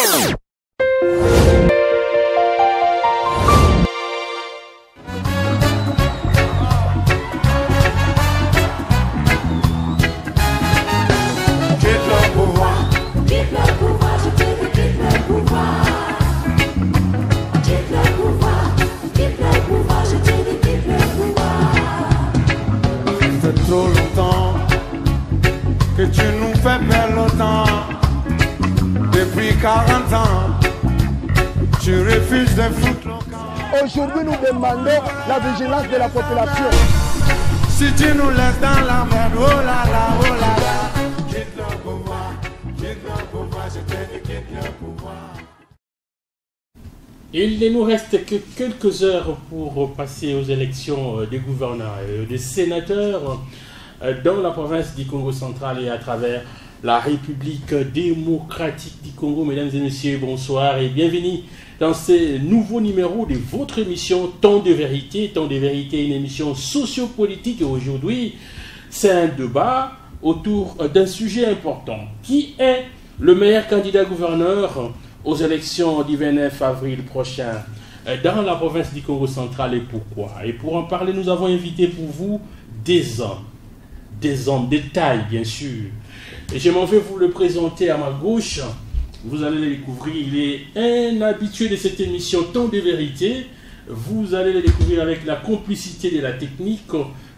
Trop longtemps que tu nous fais perdre le temps. Depuis 40 ans, tu refuses de foutre le camp. Aujourd'hui, nous demandons la vigilance de la population. Si tu nous laisses dans la merde, oh là là, oh là là. Quitte le pouvoir, je te dis quitte le pouvoir. Il ne nous reste que quelques heures pour passer aux élections des gouverneurs et des sénateurs dans la province du Congo central et à travers la République démocratique du Congo. Mesdames et messieurs, bonsoir et bienvenue dans ce nouveau numéro de votre émission Temps de vérité. Temps de vérité, une émission sociopolitique. Et aujourd'hui, c'est un débat autour d'un sujet important. Qui est le meilleur candidat gouverneur aux élections du 29 avril prochain dans la province du Congo central et pourquoi? Et pour en parler, nous avons invité pour vous des hommes de taille bien sûr. Et je m'en vais vous le présenter à ma gauche. Vous allez le découvrir, il est un habitué de cette émission Temps de vérité. Vous allez le découvrir avec la complicité de la technique.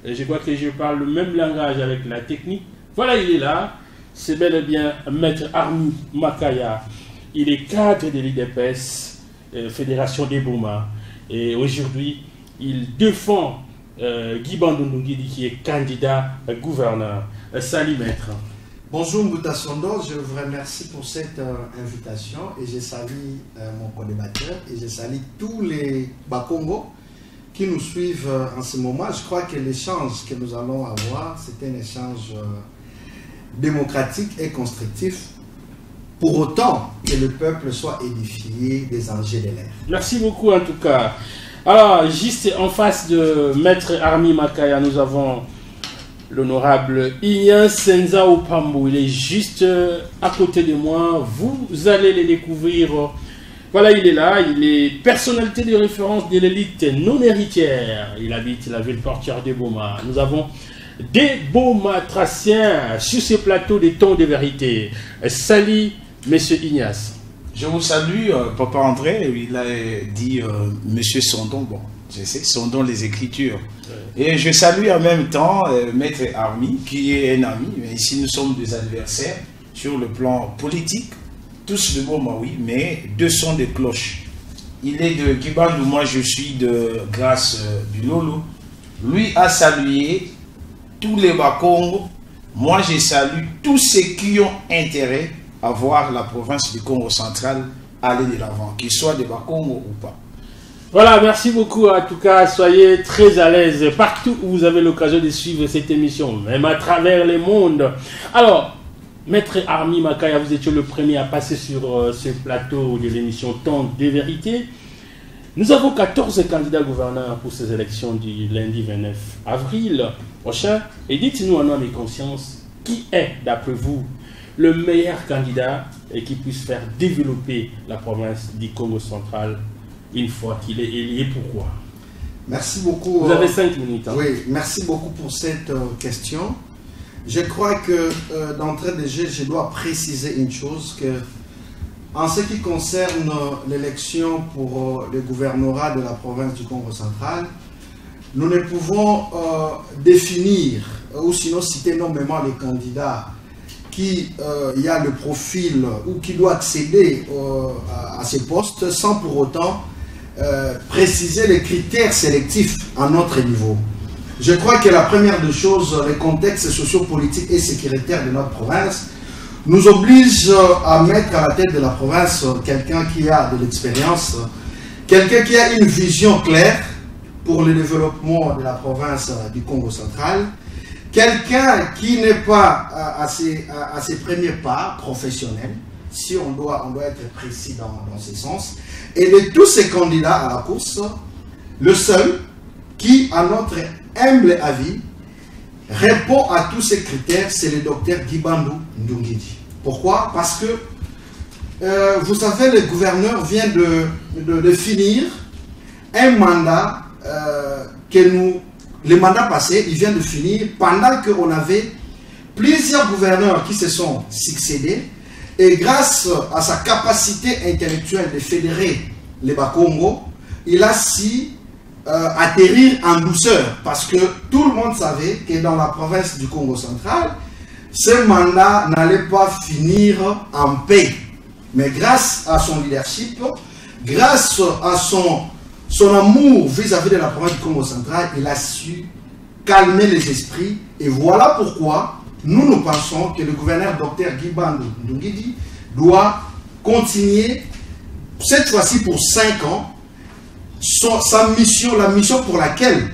Je crois que je parle le même langage avec la technique. Voilà, il est là. C'est bel et bien Maître Armi Makaya. Il est cadre de l'IDPS, Fédération des Bouma. Et aujourd'hui, il défend Guy Bandundu Nguidi qui est candidat gouverneur. Salut maître. Bonjour Mbouta Sondo, je vous remercie pour cette invitation et je salue mon co-débatteur et je salue tous les Bakongo qui nous suivent en ce moment. Je crois que l'échange que nous allons avoir, c'est un échange démocratique et constructif. Pour autant que le peuple soit édifié des enjeux de l'air. Merci beaucoup en tout cas. Alors, juste en face de Maître Armi Makaya, nous avons l'honorable Ignace Senza Opambo. Il est juste à côté de moi. Vous allez le découvrir. Voilà, il est là. Il est personnalité de référence de l'élite non héritière. Il habite la ville portière de Boma. Nous avons des Bomatraciens sur ce plateau des Temps de vérité. Salut, Monsieur Ignace. Je vous salue, Papa André. Il a dit Monsieur Sondon. Bon, je sais, Sondon les Écritures. Et je salue en même temps Maître Armi, qui est un ami. Mais ici, nous sommes des adversaires sur le plan politique. Tous de Boma, oui, mais deux sons de cloches. Il est de Kibandou, moi je suis de Grâce du Lolo. Lui a salué tous les Bakongo. Moi, je salue tous ceux qui ont intérêt à voir la province du Congo central aller de l'avant, qu'ils soient des Bakongo ou pas. Voilà, merci beaucoup. En tout cas, soyez très à l'aise partout où vous avez l'occasion de suivre cette émission, même à travers le monde. Alors, Maître Armi Makaya, vous étiez le premier à passer sur ce plateau de l'émission Temps de vérité. Nous avons 14 candidats gouverneurs pour ces élections du lundi 29 avril prochain. Et dites-nous en âme et conscience, qui est, d'après vous, le meilleur candidat et qui puisse faire développer la province du Congo central une fois qu'il est élu et pourquoi? Merci beaucoup. Vous avez 5 minutes. Hein. Oui, merci beaucoup pour cette question. Je crois que d'entrée de jeu, je dois préciser une chose, que en ce qui concerne l'élection pour le gouvernorat de la province du Congo central, nous ne pouvons définir ou sinon citer nommément les candidats qui y a le profil ou qui doit accéder à ces postes sans pour autant préciser les critères sélectifs à notre niveau. Je crois que la première des choses, le contexte sociopolitique et sécuritaire de notre province nous oblige à mettre à la tête de la province quelqu'un qui a de l'expérience, quelqu'un qui a une vision claire pour le développement de la province du Congo central, quelqu'un qui n'est pas à ses premiers pas professionnels, si on doit être précis dans ce sens. Et de tous ces candidats à la course, le seul qui, à notre humble avis, répond à tous ces critères, c'est le docteur Guy Bandundu Nguidi. Pourquoi? Parce que vous savez, le gouverneur vient de finir un mandat le mandat passé, il vient de finir pendant qu'on avait plusieurs gouverneurs qui se sont succédés, et grâce à sa capacité intellectuelle de fédérer les Bas-Congo, il a su atterrir en douceur, parce que tout le monde savait que dans la province du Congo central, ce mandat n'allait pas finir en paix. Mais grâce à son leadership, grâce à son amour vis-à-vis de la province du Congo central, il a su calmer les esprits. Et voilà pourquoi nous pensons que le gouverneur Dr Guibandu Ndungidi doit continuer, cette fois-ci pour 5 ans, sa mission, la mission pour laquelle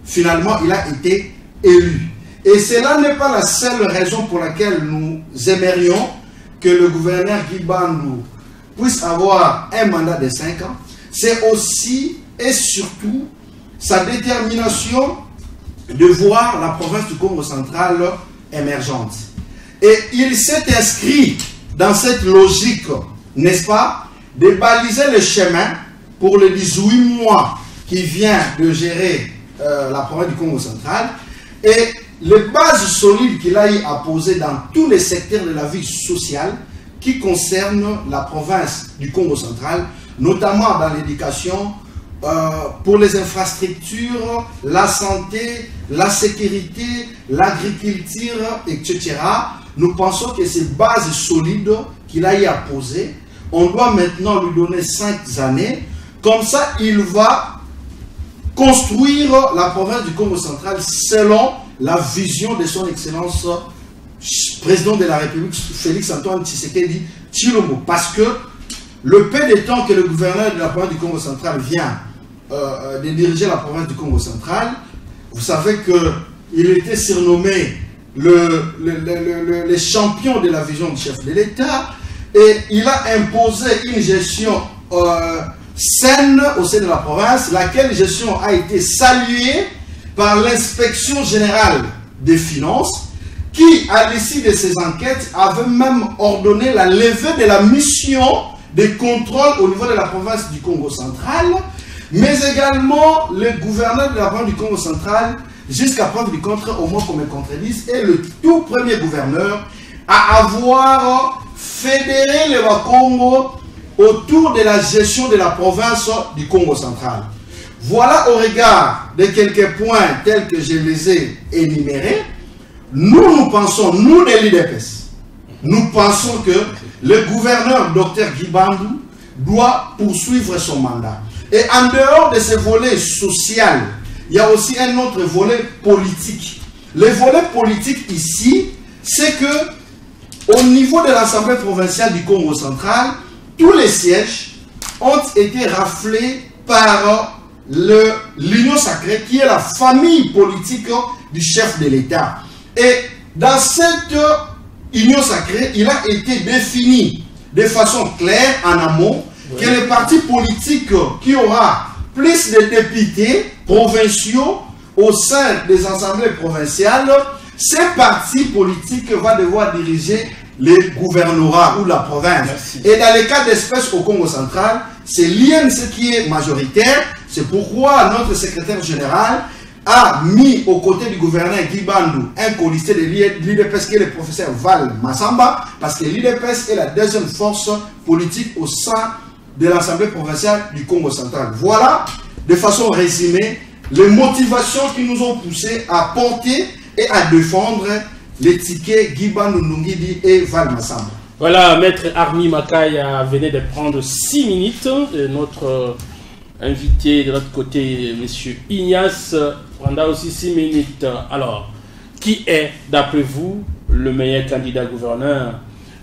finalement il a été élu. Et cela n'est pas la seule raison pour laquelle nous aimerions que le gouverneur Guibandu puisse avoir un mandat de 5 ans. C'est aussi et surtout sa détermination de voir la province du Congo central émergente. Et il s'est inscrit dans cette logique, n'est-ce pas, de baliser le chemin pour les 18 mois qui vient de gérer la province du Congo central, et les bases solides qu'il a eu à poser dans tous les secteurs de la vie sociale qui concernent la province du Congo central, notamment dans l'éducation, pour les infrastructures, la santé, la sécurité, l'agriculture, etc. Nous pensons que ces bases solides qu'il a eu à poser, on doit maintenant lui donner 5 années. Comme ça, il va construire la province du Congo central selon la vision de son Excellence président de la République, Félix Antoine Tshisekedi Tshilombo. Parce que le peu de temps que le gouverneur de la province du Congo central vient de diriger la province du Congo central, vous savez qu'il était surnommé le champion de la vision du chef de l'État, et il a imposé une gestion saine au sein de la province, laquelle gestion a été saluée par l'inspection générale des finances, qui, à l'issue de ces enquêtes, avait même ordonné la levée de la mission de contrôle au niveau de la province du Congo central, mais également le gouverneur de la province du Congo central, jusqu'à preuve du contraire, au moins qu'on me contredise, est le tout premier gouverneur à avoir fédéré le Bas-Congo autour de la gestion de la province du Congo central. Voilà, au regard de quelques points tels que je les ai énumérés, nous pensons, nous de l'UDPS, nous pensons que le gouverneur Dr Guibandu doit poursuivre son mandat. Et en dehors de ce volet social, il y a aussi un autre volet politique. Le volet politique ici, c'est que au niveau de l'Assemblée provinciale du Congo central, tous les sièges ont été raflés par l'Union sacrée, qui est la famille politique du chef de l'État. Et dans cette Union sacrée, il a été défini de façon claire en amont que les partis politiques qui aura plus de députés provinciaux au sein des assemblées provinciales, ces partis politiques vont devoir diriger les gouvernorats ou la province. Merci. Et dans les cas d'espèce au Congo central, c'est l'INC qui est majoritaire. C'est pourquoi notre secrétaire général a mis aux côtés du gouverneur Guibandu un colistier de l'UDPS qui est le professeur Val Massamba, parce que l'UDPS est la deuxième force politique au sein de l'Assemblée provinciale du Congo central. Voilà, de façon résumée, les motivations qui nous ont poussés à porter et à défendre les tickets Guibandu Ndungidi et Val Massamba. Voilà, Maître Armi Makaya venait de prendre 6 minutes. Notre invité de l'autre côté, M. Ignace, prendra aussi 6 minutes. Alors, qui est, d'après vous, le meilleur candidat gouverneur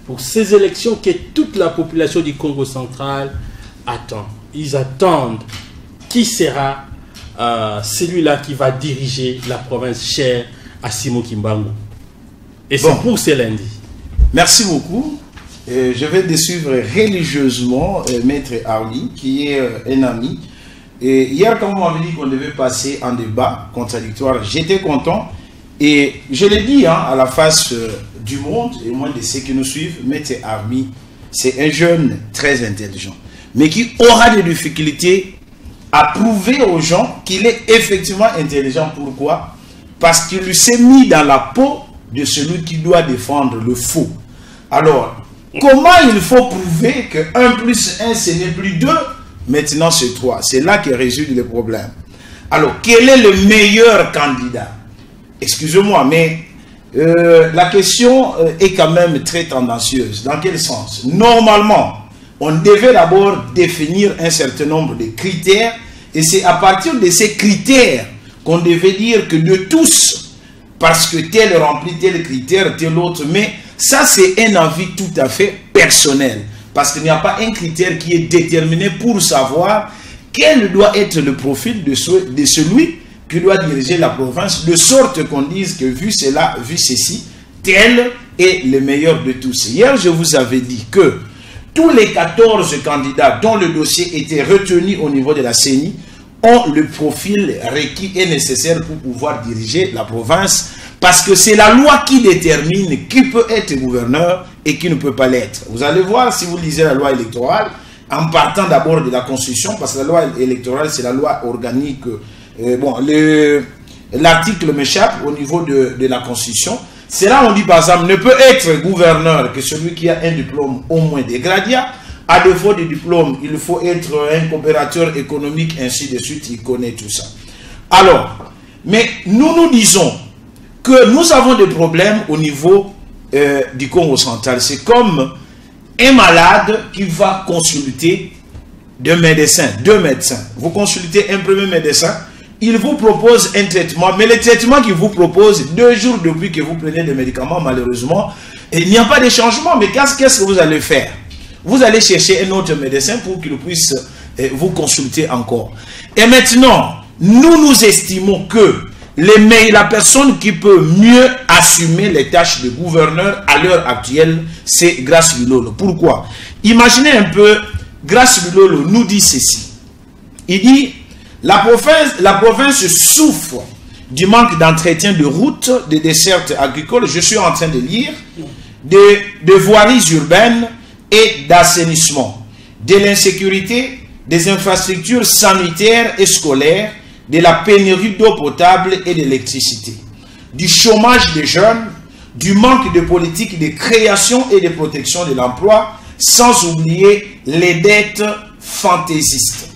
pour ces élections que toute la population du Congo central attend? Ils attendent qui sera celui-là qui va diriger la province chère à Simon Kimbangu. Et c'est pour ce lundi. Merci beaucoup. Je vais suivre religieusement Maître Armi, qui est un ami. Et hier, quand on m'avait dit qu'on devait passer en débat contradictoire, j'étais content. Et je l'ai dit à la face du monde, et moins de ceux qui nous suivent, Maître Armi, c'est un jeune très intelligent, mais qui aura des difficultés à prouver aux gens qu'il est effectivement intelligent. Pourquoi? Parce qu'il s'est mis dans la peau de celui qui doit défendre le faux. Alors, comment il faut prouver que 1 plus 1, ce n'est plus 2, maintenant c'est 3? C'est là que réside le problème. Alors, quel est le meilleur candidat? Excusez-moi, mais la question est quand même très tendancieuse. Dans quel sens? Normalement, on devait d'abord définir un certain nombre de critères, et c'est à partir de ces critères qu'on devait dire que de tous, parce que tel remplit tel critère, tel autre, mais ça c'est un avis tout à fait personnel, parce qu'il n'y a pas un critère qui est déterminé pour savoir quel doit être le profil de celui qui doit diriger la province, de sorte qu'on dise que vu cela, vu ceci, tel est le meilleur de tous. Hier, je vous avais dit que tous les 14 candidats dont le dossier était retenu au niveau de la CENI ont le profil requis et nécessaire pour pouvoir diriger la province, parce que c'est la loi qui détermine qui peut être gouverneur et qui ne peut pas l'être. Vous allez voir si vous lisez la loi électorale, en partant d'abord de la Constitution, parce que la loi électorale, c'est la loi organique. Bon, l'article m'échappe au niveau de la Constitution. C'est là on dit par exemple, ne peut être gouverneur que celui qui a un diplôme au moins des gradia. À défaut de diplôme, il faut être un coopérateur économique, ainsi de suite, il connaît tout ça. Alors, mais nous disons que nous avons des problèmes au niveau du Congo central. C'est comme un malade qui va consulter deux médecins. Vous consultez un premier médecin, il vous propose un traitement, mais le traitement qu'il vous propose, 2 jours depuis que vous prenez des médicaments, malheureusement, il n'y a pas de changement. Mais qu'est-ce que vous allez faire? Vous allez chercher un autre médecin pour qu'il puisse vous consulter encore. Et maintenant, nous estimons que la personne qui peut mieux assumer les tâches de gouverneur à l'heure actuelle, c'est Grace Bilolo. Pourquoi? Imaginez un peu, Grace Bilolo nous dit ceci. Il dit, la province souffre du manque d'entretien de routes, de dessertes agricoles, je suis en train de lire, de voiries urbaines et d'assainissement, de l'insécurité, des infrastructures sanitaires et scolaires, de la pénurie d'eau potable et d'électricité, du chômage des jeunes, du manque de politique de création et de protection de l'emploi, sans oublier les dettes fantaisistes.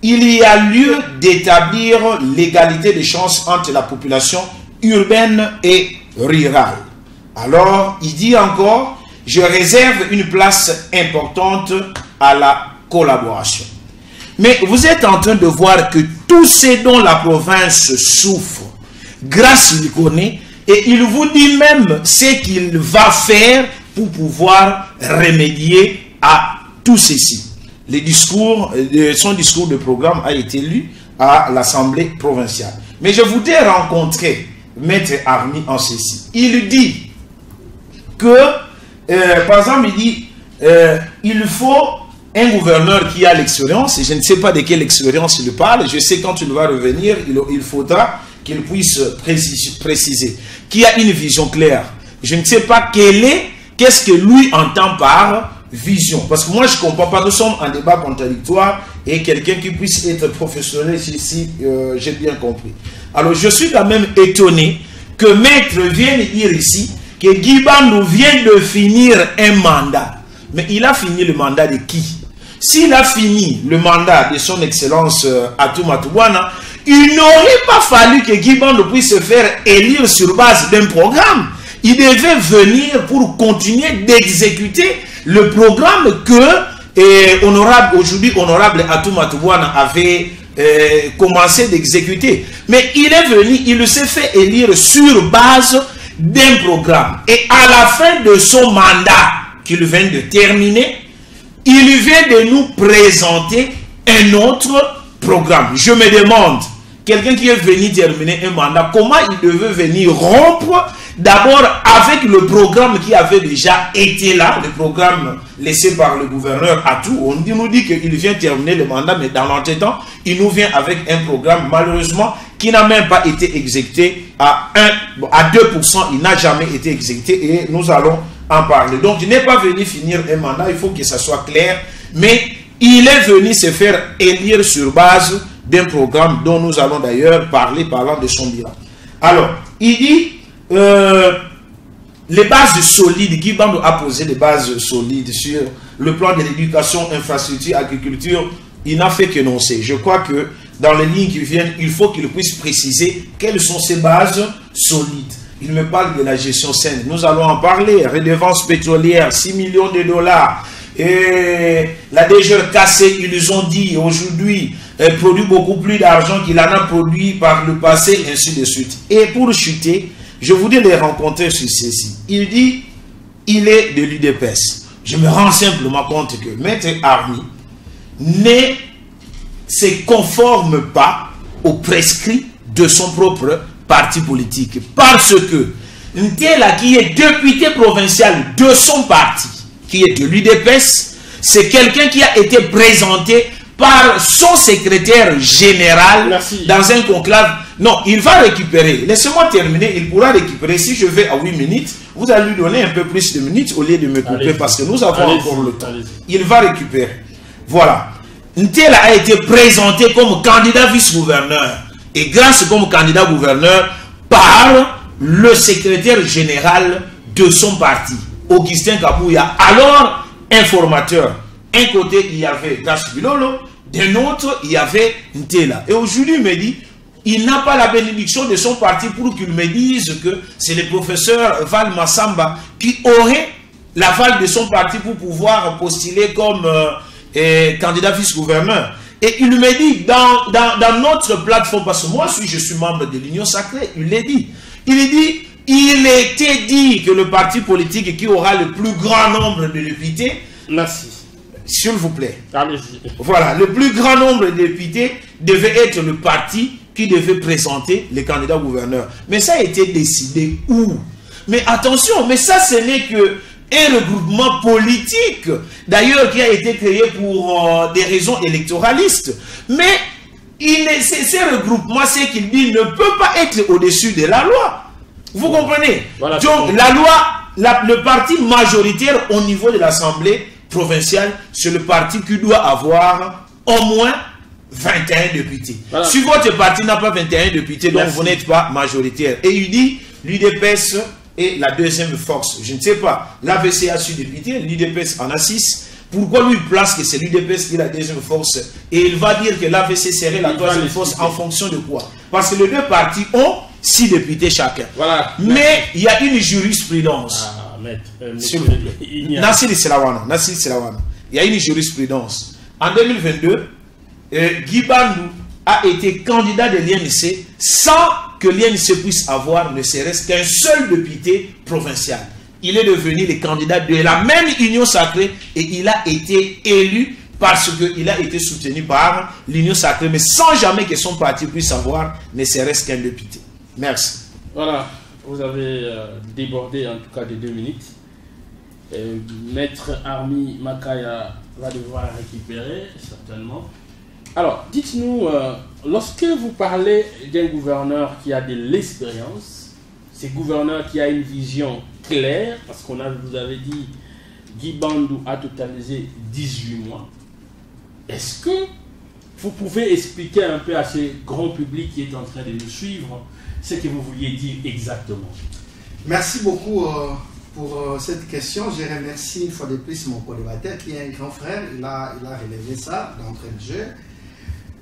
Il y a lieu d'établir l'égalité des chances entre la population urbaine et rurale. Alors, il dit encore, je réserve une place importante à la collaboration. Mais vous êtes en train de voir que tout ce dont la province souffre, Grace il connaît, et il vous dit même ce qu'il va faire pour pouvoir remédier à tout ceci. Son discours de programme a été lu à l'Assemblée provinciale. Mais je voudrais rencontrer Maître Armi en ceci. Il dit que, par exemple, il dit, il faut un gouverneur qui a l'expérience, et je ne sais pas de quelle expérience il parle, je sais quand il va revenir, il faudra qu'il puisse préciser, qui a une vision claire. Je ne sais pas qu'est-ce que lui entend par vision. Parce que moi, je ne comprends pas, nous sommes en débat contradictoire, et quelqu'un qui puisse être professionnel ici, j'ai bien compris. Alors, je suis quand même étonné que Maître vienne dire ici que Guy Bandou vient de finir un mandat. Mais il a fini le mandat de qui? S'il a fini le mandat de son excellence Atouma Toubouana, il n'aurait pas fallu que Guy Bandou puisse se faire élire sur base d'un programme. Il devait venir pour continuer d'exécuter le programme que aujourd'hui honorable Atouma Toubouana avait commencé d'exécuter. Mais il est venu, il s'est fait élire sur base d'un programme. Et à la fin de son mandat qu'il vient de terminer, il vient de nous présenter un autre programme. Je me demande, quelqu'un qui est venu terminer un mandat, comment il devait venir rompre d'abord avec le programme qui avait déjà été là, le programme laissé par le gouverneur Atou. On nous dit qu'il vient terminer le mandat, mais dans l'entretemps, il nous vient avec un programme, malheureusement, qui n'a même pas été exécuté à 2%, il n'a jamais été exécuté et nous allons en parler. Donc il n'est pas venu finir un mandat, il faut que ça soit clair, mais il est venu se faire élire sur base d'un programme dont nous allons d'ailleurs parler parlant de son bilan. Alors, il dit les bases solides, Guy Bandou a posé des bases solides sur le plan de l'éducation, infrastructure, agriculture, il n'a fait qu'énoncer. Je crois que dans les lignes qui viennent, il faut qu'il puisse préciser quelles sont ces bases solides. Il me parle de la gestion saine. Nous allons en parler. Redevance pétrolière, 6 millions de dollars. Et la DGR cassée, ils ont dit aujourd'hui, elle produit beaucoup plus d'argent qu'il en a produit par le passé, ainsi de suite. Et pour chuter, je voudrais les rencontrer sur ceci. Il dit, il est de l'UDPS. Je me rends simplement compte que Maître Army ne se conforme pas aux prescrits de son propre parti politique. Parce que Ntela, qui est député provincial de son parti, qui est de l'UDPS, c'est quelqu'un qui a été présenté par son secrétaire général. Merci. Dans un conclave. Non, il va récupérer. Laissez-moi terminer. Il pourra récupérer. Si je vais à 8 minutes, vous allez lui donner un peu plus de minutes au lieu de me couper parce que nous avons encore le temps. Il va récupérer. Voilà. Ntela a été présenté comme candidat vice-gouverneur et grâce comme candidat gouverneur par le secrétaire général de son parti, Augustin Kabouya, alors informateur. Un côté, il y avait Gash Bilolo, d'un autre, il y avait Ntela. Et aujourd'hui, il me dit, il n'a pas la bénédiction de son parti pour qu'il me dise que c'est le professeur Val Massamba qui aurait l'aval de son parti pour pouvoir postuler comme candidat vice-gouverneur. Et il me dit, dans notre plateforme, parce que moi, je suis membre de l'Union Sacrée, il l'a dit. Il dit, il était dit que le parti politique qui aura le plus grand nombre de députés, merci. S'il vous plaît. Allez-y. Voilà, le plus grand nombre de députés devait être le parti qui devait présenter les candidats gouverneurs. Mais ça a été décidé où? Mais attention, mais ça ce n'est que un regroupement politique, d'ailleurs qui a été créé pour des raisons électoralistes. Mais ces regroupements, c'est qu'il dit, ne peut pas être au-dessus de la loi. Vous comprenez? Voilà, donc la loi, le parti majoritaire au niveau de l'Assemblée provinciale, c'est le parti qui doit avoir au moins 21 députés. Voilà. Si votre parti n'a pas 21 députés, donc vous n'êtes pas majoritaire. Et il dit, l'UDPS est la deuxième force. Je ne sais pas, l'AVC a 6 députés, l'UDPS en a 6. Pourquoi lui place que c'est l'UDPS qui est la deuxième force? Et il va dire que l'AVC serait la troisième force en fonction de quoi? Parce que les deux partis ont 6 députés chacun. Voilà. Mais il y a une jurisprudence. Nassir Selawana. Il y a une jurisprudence. En 2022, Guy Bandou a été candidat de l'INC sans que l'INC puisse avoir ne serait-ce qu'un seul député provincial. Il est devenu le candidat de la même Union Sacrée et il a été élu parce qu'il a été soutenu par l'Union Sacrée, mais sans jamais que son parti puisse avoir ne serait-ce qu'un député. Merci. Voilà, vous avez débordé en tout cas de 2 minutes. Maître Army Makaya va devoir récupérer certainement. Alors, dites-nous, lorsque vous parlez d'un gouverneur qui a de l'expérience, c'est gouverneur qui a une vision claire, parce qu'on vous avez dit, Guy Bandou a totalisé 18 mois. Est-ce que vous pouvez expliquer un peu à ce grand public qui est en train de nous suivre ce que vous vouliez dire exactement? Merci beaucoup pour cette question. Je remercie une fois de plus mon colocataire qui est un grand frère. Il a relevé ça d'entrée de jeu.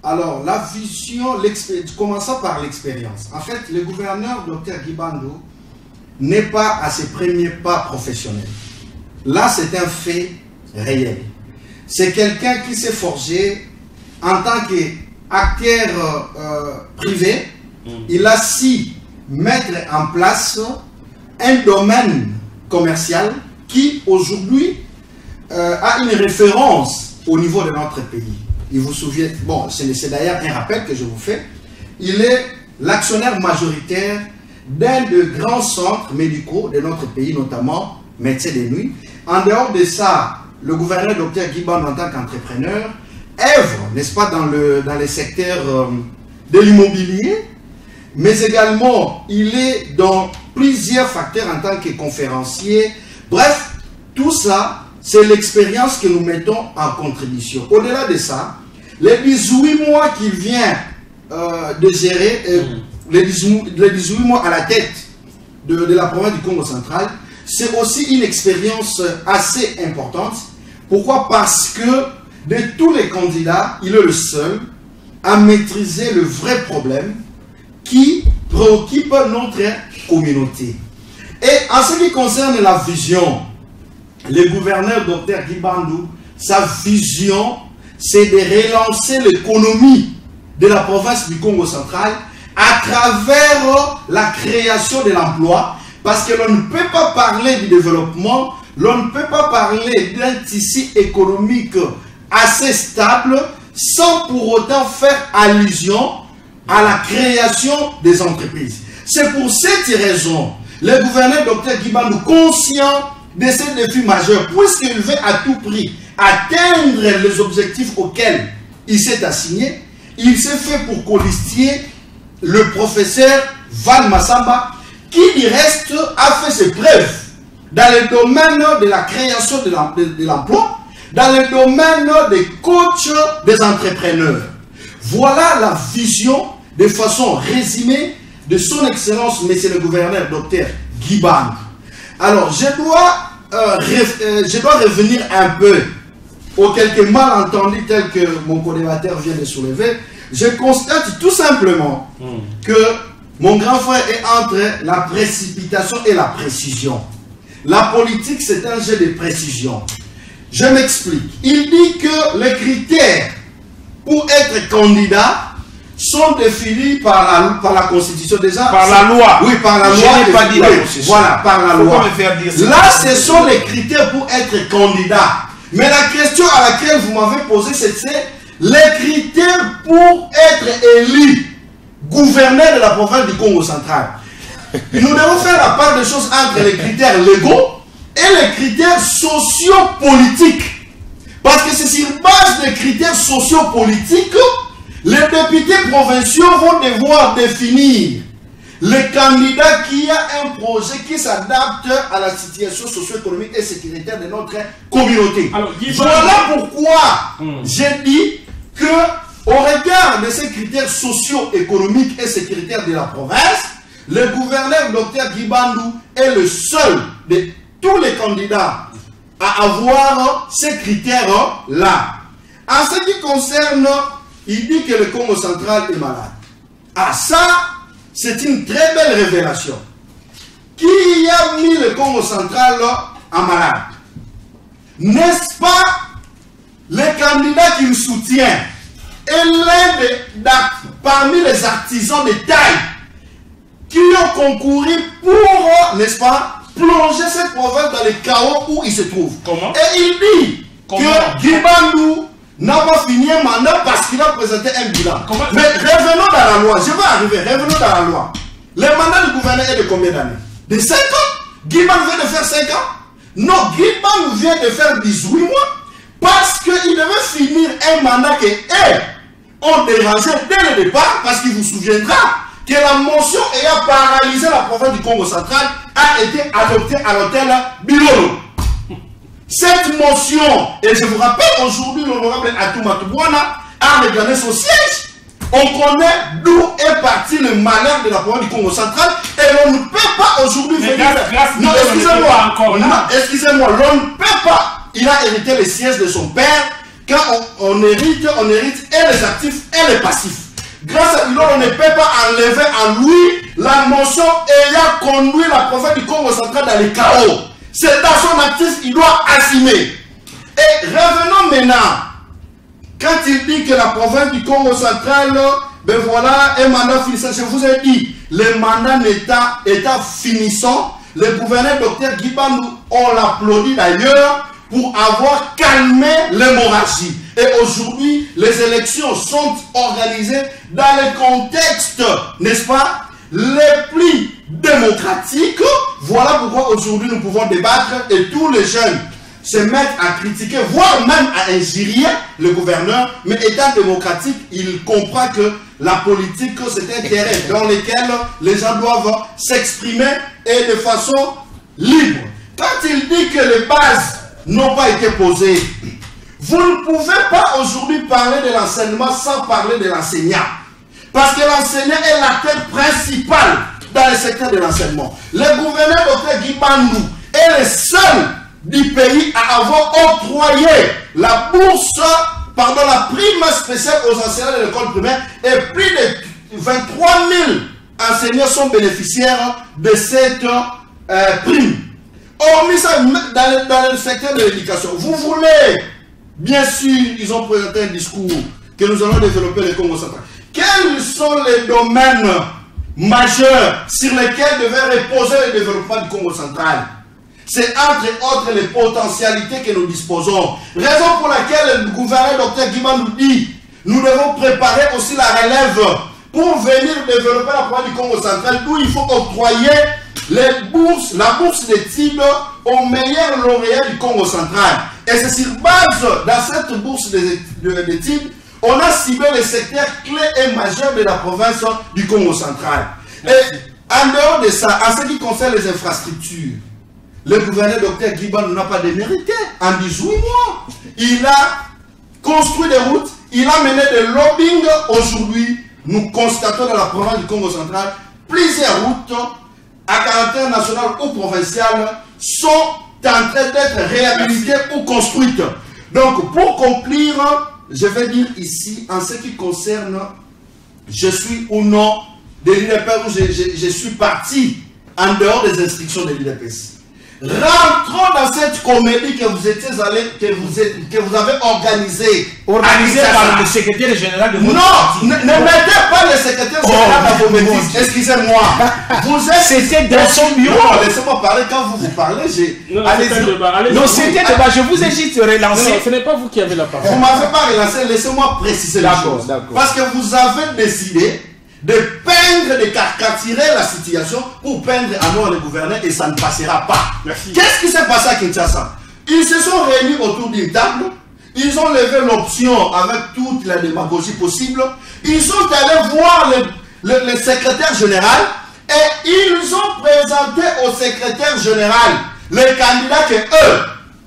Alors, la vision, commençons par l'expérience. En fait, le gouverneur Dr Guy Bandou n'est pas à ses premiers pas professionnels. Là, c'est un fait réel. C'est quelqu'un qui s'est forgé en tant qu'acteur privé. Il a su mettre en place un domaine commercial qui, aujourd'hui, a une référence au niveau de notre pays. Il vous souvient, bon, c'est d'ailleurs un rappel que je vous fais, il est l'actionnaire majoritaire d'un des grands centres médicaux de notre pays, notamment médecins de nuit. En dehors de ça, le gouverneur Dr Guy Bandou, en tant qu'entrepreneur, œuvre, n'est-ce pas, dans le secteur de l'immobilier. mais également il est dans plusieurs facteurs en tant que conférencier. Bref, tout ça, c'est l'expérience que nous mettons en contribution. Au-delà de ça, les 18 mois qu'il vient de gérer, les 18 mois à la tête de la province du Congo central, c'est aussi une expérience assez importante. Pourquoi? Parce que de tous les candidats, il est le seul à maîtriser le vrai problème qui préoccupe notre communauté. Et en ce qui concerne la vision, le gouverneur Dr Guy Bandou, sa vision, c'est de relancer l'économie de la province du Congo central à travers la création de l'emploi, parce que l'on ne peut pas parler du développement, l'on ne peut pas parler d'un tissu économique assez stable sans pour autant faire allusion à la création des entreprises. C'est pour cette raison, le gouverneur Dr Guy Bandou, conscient de ces défis majeurs, puisqu'il veut à tout prix atteindre les objectifs auxquels il s'est assigné, il s'est fait pour colistier le professeur Val Massamba, qui du reste a fait ses preuves dans le domaine de la création de l'emploi, dans le domaine des coachs des entrepreneurs. Voilà la vision de façon résumée de son excellence, monsieur le gouverneur Dr Guy Bandou. Alors, je dois revenir un peu aux quelques malentendus tels que mon co-débatteur vient de soulever. Je constate tout simplement que mon grand frère est entre la précipitation et la précision. La politique, c'est un jeu de précision. Je m'explique. Il dit que les critères pour être candidat sont définis par la Constitution déjà. Par la loi. Oui, par la loi. Je n'ai pas dit la Constitution. Voilà, par la loi. Me faire dire ça. Là, ce sont les critères pour être candidat. Mais la question à laquelle vous m'avez posé, c'est les critères pour être élu gouverneur de la province du Congo central. Nous devons faire la part des choses entre les critères légaux et les critères sociopolitiques. Parce que c'est sur base des critères sociopolitiques, les députés provinciaux vont devoir définir le candidat qui a un projet qui s'adapte à la situation socio-économique et sécuritaire de notre communauté. Alors, voilà pourquoi j'ai dit que, au regard de ces critères socio-économiques et sécuritaires de la province, le gouverneur Dr Guy Bandou est le seul de tous les candidats à avoir ces critères-là. En ce qui concerne, il dit que le Congo central est malade. Ah, ça, c'est une très belle révélation. Qui a mis le Congo central en malade? N'est-ce pas le candidat qui le soutient est l'un parmi les artisans de taille qui ont concouru pour, n'est-ce pas, plonger cette province dans le chaos où il se trouve. Comment? Et il dit que Guy Bandou n'a pas fini un mandat parce qu'il a présenté un bilan. Comment? Mais revenons dans la loi. Je vais arriver. Revenons dans la loi. Le mandat du gouverneur est de combien d'années? De 5 ans? Guy Bandou vient de faire 5 ans? Non, Guy Bandou vient de faire 18 mois parce qu'il devait finir un mandat que ont dérangé dès le départ, parce qu'il vous souviendra que la motion ayant paralysé la province du Congo central a été adoptée à l'hôtel Bilolo. Cette motion, et je vous rappelle aujourd'hui, l'honorable Atouma Toubouana a regardé son siège. On connaît d'où est parti le malheur de la province du Congo central et l'on ne peut pas aujourd'hui venir. Non, excusez-moi, l'on ne peut pas. Il a hérité les sièges de son père. Quand on hérite et les actifs et les passifs. Grâce à lui, on ne peut pas enlever en lui la motion ayant conduit la province du Congo central dans le chaos. C'est dans son actif, il doit assumer. Et revenons maintenant. Quand il dit que la province du Congo central, ben voilà, un mandat finissant, je vous ai dit, le mandat étant finissant, le gouverneur Dr Guy Bandou, on l'applaudit d'ailleurs, pour avoir calmé l'hémorragie. Et aujourd'hui, les élections sont organisées dans le contexte, n'est-ce pas, les plus démocratiques. Voilà pourquoi aujourd'hui nous pouvons débattre et tous les jeunes se mettre à critiquer, voire même à injurier le gouverneur, mais étant démocratique, il comprend que la politique, c'est un terrain dans lequel les gens doivent s'exprimer et de façon libre. Quand il dit que les bases n'ont pas été posées, vous ne pouvez pas aujourd'hui parler de l'enseignement sans parler de l'enseignant. Parce que l'enseignant est l'acteur principal dans le secteur de l'enseignement. Le gouverneur Dr Guy Bandou est le seul du pays à avoir octroyé la bourse, la prime spéciale aux enseignants de l'école primaire, et plus de 23 000 enseignants sont bénéficiaires de cette prime. Hormis ça, dans le secteur de l'éducation, vous voulez, bien sûr, ils ont présenté un discours que nous allons développer le Congo central. Quels sont les domaines majeurs sur lesquels devait reposer le développement du Congo central? C'est entre autres les potentialités que nous disposons. Raison pour laquelle le gouverneur Dr Guiman nous dit nous devons préparer aussi la relève pour venir développer la province du Congo central, d'où il faut octroyer la bourse d'études aux meilleurs lauréats du Congo central. Et c'est sur base, dans cette bourse d'études, on a ciblé les secteurs clés et majeurs de la province du Congo central. Et en dehors de ça, en ce qui concerne les infrastructures, le gouverneur Dr Guiban n'a pas démérité. En 18 mois, il a construit des routes, il a mené des lobbying. Aujourd'hui, nous constatons dans la province du Congo central, plusieurs routes à caractère national ou provincial sont en train d'être réhabilitées ou construites. Donc, pour conclure, je vais dire ici, en ce qui concerne, je suis ou non de l'IDPS, où je suis parti en dehors des instructions de l'IDPS. Rentrons dans cette comédie que vous étiez allé, que vous avez organisée. Organisée par le secrétaire général de votre parti. Non, ne mettez pas le secrétaire général dans vos bêtises. Excusez-moi. C'était dans son bureau. Non, laissez-moi parler. Quand vous parlez, Non, c'était débat. Je vous ai juste relancé. Non, ce n'est pas vous qui avez la parole. Vous ne m'avez pas relancé. Laissez-moi préciser les choses. Parce que vous avez décidé de peindre, de caricaturer la situation pour peindre à nous le gouverneur et ça ne passera pas. Qu'est-ce qui s'est passé à Kinshasa? Ils se sont réunis autour d'une table, ils ont levé l'option avec toute la démagogie possible, ils sont allés voir le secrétaire général et ils ont présenté au secrétaire général les candidats que eux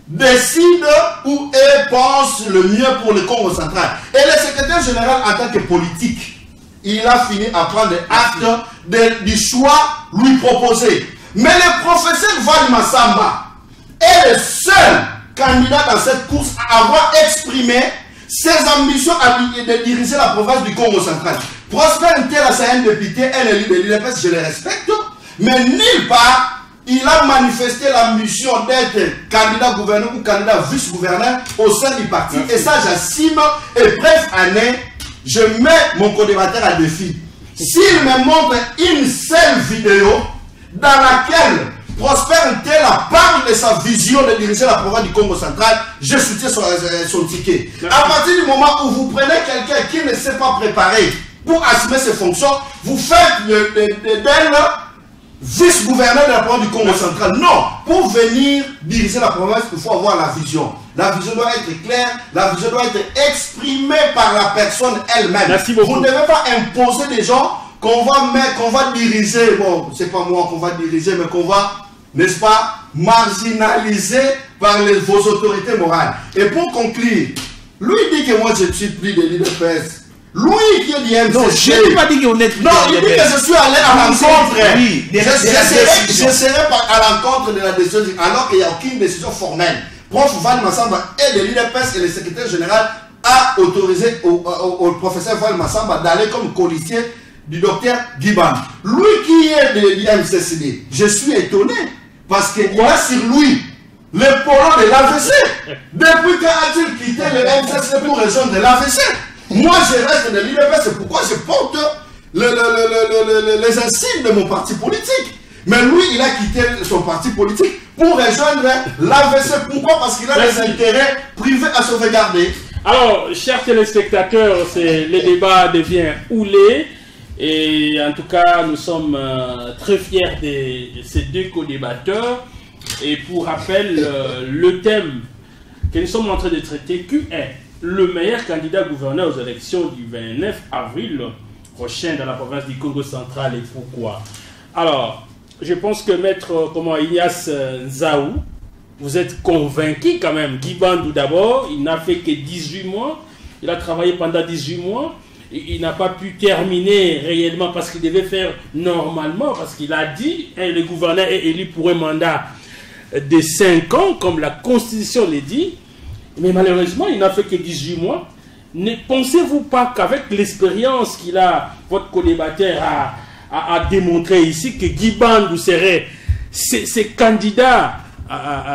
décident ou eux pensent le mieux pour le Congo central. Et le secrétaire général en tant que politique, il a fini à prendre acte du choix lui proposé. Mais le professeur Val Massamba est le seul candidat dans cette course à avoir exprimé ses ambitions de diriger la province du Congo central. Prosper Ntela, c'est un député, un élu de l'IDPS, je le respecte, mais nulle part il a manifesté l'ambition d'être candidat gouverneur ou candidat vice-gouverneur au sein du parti. Et ça, j'assume. Et bref, année, je mets mon co-débatteur à défi. S'il me montre une seule vidéo dans laquelle Prosper Ntela parle de sa vision de diriger la province du Congo central, je soutiens son ticket. À partir du moment où vous prenez quelqu'un qui ne s'est pas préparé pour assumer ses fonctions, vous faites d'elle vice-gouverneur de la province du Congo central. Non, pour venir diriger la province, il faut avoir la vision. La vision doit être claire, la vision doit être exprimée par la personne elle-même. Vous ne devez pas imposer des gens qu'on va diriger. Bon, c'est pas moi qu'on va diriger, mais qu'on va, n'est-ce pas, marginaliser par vos autorités morales. Et pour conclure, lui dit que moi je suis plus de l'IDPS. Lui qui est du MCC. Non, je n'ai pas dit qu'on est. Non, il dit que je suis allé à l'encontre. Oui, je serai à l'encontre de la décision, alors qu'il n'y a aucune décision formelle. Prof Val Massamba et de l'IDPS et le secrétaire général a autorisé au professeur Val Massamba d'aller comme colistier du docteur Guiban. Lui qui est de l'IMCCD, je suis étonné parce qu'il a sur lui le polo de l'AVC. Depuis quand a-t-il quitté le MCCD pour rejoindre l'AVC? Moi, je reste de l'IDPS, c'est pourquoi je porte les insignes de mon parti politique. Mais lui, il a quitté son parti politique pour rejoindre l'AVC. Pourquoi? Parce qu'il a des intérêts privés à sauvegarder. Alors, chers téléspectateurs, le débat devient houlé. Et en tout cas, nous sommes très fiers de ces deux co-débatteurs. Et pour rappel, le thème que nous sommes en train de traiter, qui est le meilleur candidat gouverneur aux élections du 29 avril prochain dans la province du Congo central et pourquoi? Alors, je pense que maître Ignace Nzaou, vous êtes convaincu quand même. Guy Bandou d'abord, il n'a fait que 18 mois, il a travaillé pendant 18 mois, et il n'a pas pu terminer réellement parce qu'il devait faire normalement, parce qu'il a dit, le gouverneur est élu pour un mandat de 5 ans, comme la Constitution le dit, mais malheureusement, il n'a fait que 18 mois. Ne pensez-vous pas qu'avec l'expérience qu'il a, votre collébateur a démontré ici, que Guy Bandou serait ce candidat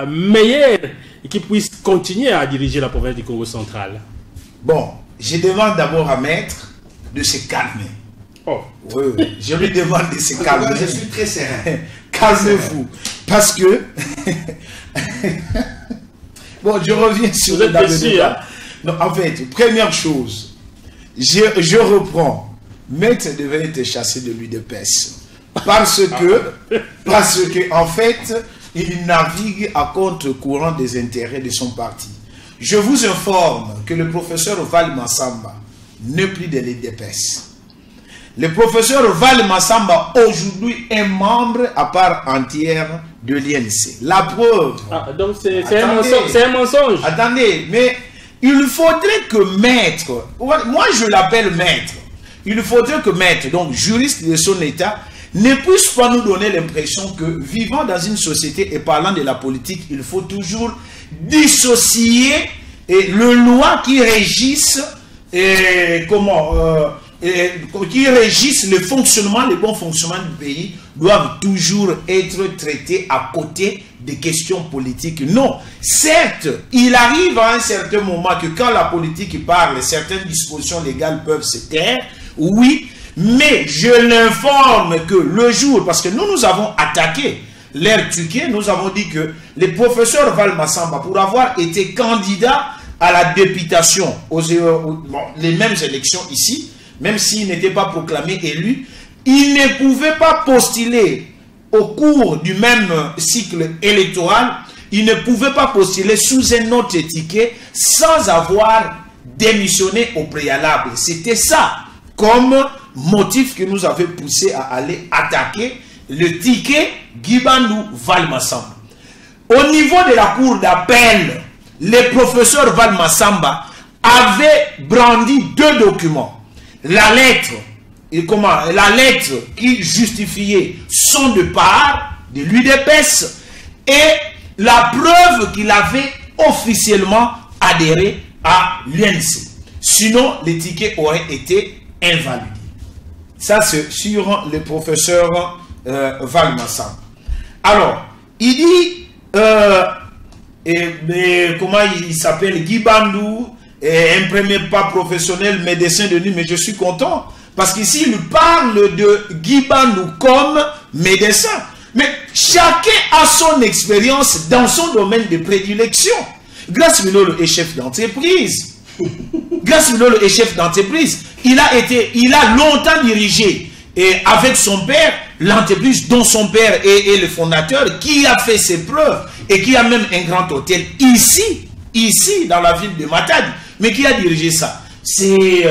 meilleur et qui puisse continuer à diriger la province du Congo central? Bon, je demande d'abord à Maître de se calmer. Oh. Oui, je lui demande de se calmer. Je suis très serein. Calmez-vous. Parce que... bon, je reviens sur le débat. Non, en fait, première chose, je reprends. Maître devait être chassé de l'UDPS. Parce que, en fait, il navigue à contre-courant des intérêts de son parti. Je vous informe que le professeur Val Massamba n'est plus de l'UDPS. Le professeur Val Massamba aujourd'hui est membre à part entière de l'INC. La preuve. Donc c'est un mensonge. Attendez, mais il faudrait que Maître, moi je l'appelle Maître, il faudrait que Maître, donc juriste de son État, ne puisse pas nous donner l'impression que vivant dans une société et parlant de la politique, il faut toujours dissocier les lois qui régissent qui régissent le fonctionnement, le bon fonctionnement du pays doivent toujours être traités à côté des questions politiques. Non, certes, il arrive à un certain moment que quand la politique parle, certaines dispositions légales peuvent se taire, oui, mais je l'informe que le jour, parce que nous avons attaqué l'ère Tuké, nous avons dit que le professeur Val Massamba, pour avoir été candidat à la députation les mêmes élections ici, même s'il n'était pas proclamé élu, il ne pouvait pas postuler au cours du même cycle électoral, il ne pouvait pas postuler sous un autre ticket sans avoir démissionné au préalable. C'était ça comme motif que nous avait poussé à aller attaquer le ticket Guy Bandou Val Massamba. Au niveau de la cour d'appel, le professeur Val Massamba avait brandi deux documents. La lettre qui justifiait son départ de l'UDPS et la preuve qu'il avait officiellement adhéré à l'UNC. Sinon, le ticket aurait été invalidé. Ça, c'est sur le professeur Val Massamba. Alors, il dit, comment il s'appelle, Guy Bandou, un premier pas professionnel, médecin de nuit, mais je suis content. Parce qu'ici, il parle de Guy Bandou comme médecin. Mais chacun a son expérience dans son domaine de prédilection. Grace Milolo est chef d'entreprise. Grace Milolo est chef d'entreprise. Il a longtemps dirigé avec son père l'entreprise dont son père est le fondateur, qui a fait ses preuves et qui a même un grand hôtel ici dans la ville de Matadi. Mais qui a dirigé ça? C'est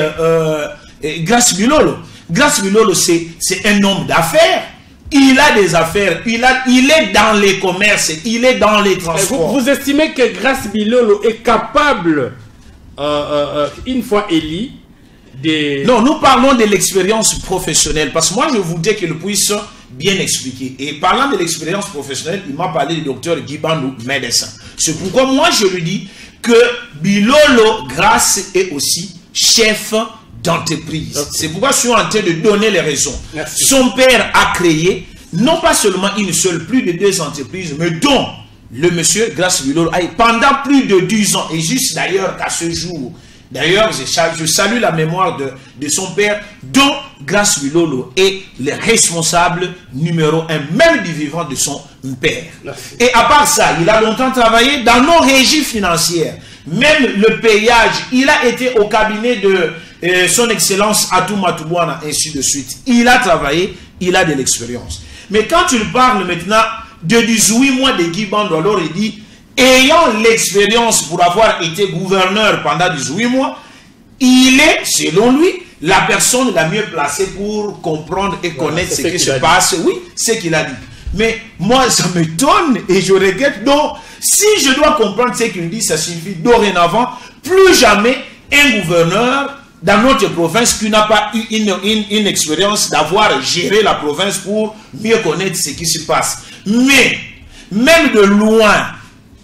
Grace Milolo. Grace Milolo, c'est un homme d'affaires. Il a des affaires. Il est dans les commerces. Il est dans les transports. Vous estimez que Grace Milolo est capable, une fois élu, de... Non, nous parlons de l'expérience professionnelle. Parce que moi, je voudrais qu'il puisse bien expliquer. Et parlant de l'expérience professionnelle, il m'a parlé du docteur Guy Bandou, médecin. C'est pourquoi moi, je lui dis que Bilolo Grace est aussi chef d'entreprise. Okay. C'est pourquoi je suis en train de donner les raisons. Merci. Son père a créé non pas seulement une seule, plus de 2 entreprises, mais dont le monsieur Grace Bilolo a pendant plus de 10 ans, et juste d'ailleurs qu'à ce jour, d'ailleurs je salue la mémoire de son père, dont Grace Bilolo est le responsable numéro 1, même du vivant de son père. Merci. Et à part ça, il a longtemps travaillé dans nos régies financières. Même le payage, il a été au cabinet de son excellence Atou Matoubouana, ainsi de suite. Il a travaillé, il a de l'expérience. Mais quand il parle maintenant de 18 mois de Guy Bandou. Alors il dit, ayant l'expérience pour avoir été gouverneur pendant 18 mois, il est, selon lui, la personne la mieux placée pour comprendre et connaître ce qui se passe. Oui, c'est ce qu'il a dit. Mais moi, ça m'étonne et je regrette. Donc, si je dois comprendre ce qu'il dit, ça signifie dorénavant, plus jamais un gouverneur dans notre province qui n'a pas eu une expérience d'avoir géré la province pour mieux connaître ce qui se passe. Mais, même de loin,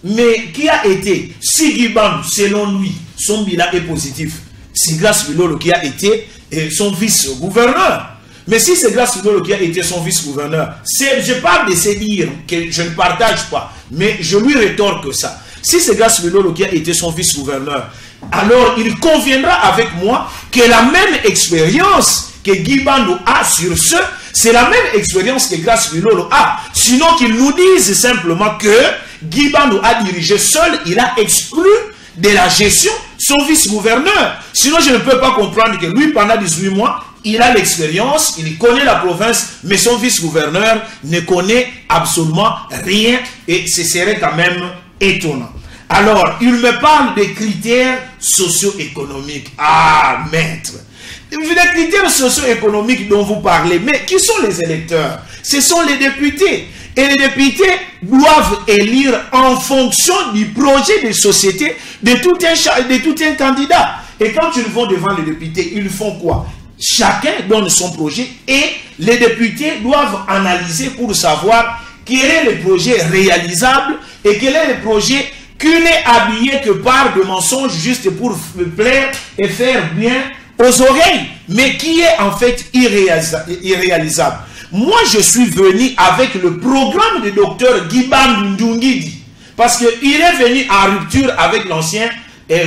mais qui a été, si Guy Bandou, selon lui, son bilan est positif, c'est Grace Bilolo qui a été son vice-gouverneur. Mais si c'est Grace Bilolo qui a été son vice-gouverneur, je parle de ces dires que je ne partage pas, mais je lui rétorque ça. Si c'est Grace Bilolo qui a été son vice-gouverneur, alors il conviendra avec moi que la même expérience que Guy Bandou a sur ce, c'est la même expérience que Grace Bilolo a. Sinon qu'il nous dise simplement que Guy Bandou a dirigé seul, il a exclu de la gestion son vice-gouverneur. Sinon, je ne peux pas comprendre que lui, pendant 18 mois, il a l'expérience, il connaît la province, mais son vice-gouverneur ne connaît absolument rien et ce serait quand même étonnant. Alors, il me parle des critères socio-économiques. Ah, maître! Les critères socio-économiques dont vous parlez, mais qui sont les électeurs? Ce sont les députés. Et les députés doivent élire en fonction du projet de société de tout un candidat. Et quand ils vont devant les députés, ils font quoi? Chacun donne son projet et les députés doivent analyser pour savoir quel est le projet réalisable et quel est le projet qui n'est habillé que par de mensonges juste pour plaire et faire bien aux oreilles, mais qui est en fait irréalisable. Moi, je suis venu avec le programme du docteur Guy Bandou Ndungidi, parce qu'il est venu en rupture avec l'ancien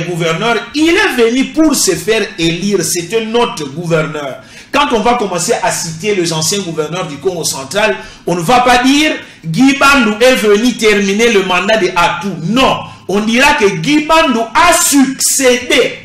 gouverneur. Il est venu pour se faire élire. C'était notre gouverneur. Quand on va commencer à citer les anciens gouverneurs du Congo central, on ne va pas dire Guy Bandou est venu terminer le mandat de Atou. Non, on dira que Guy Bandou a succédé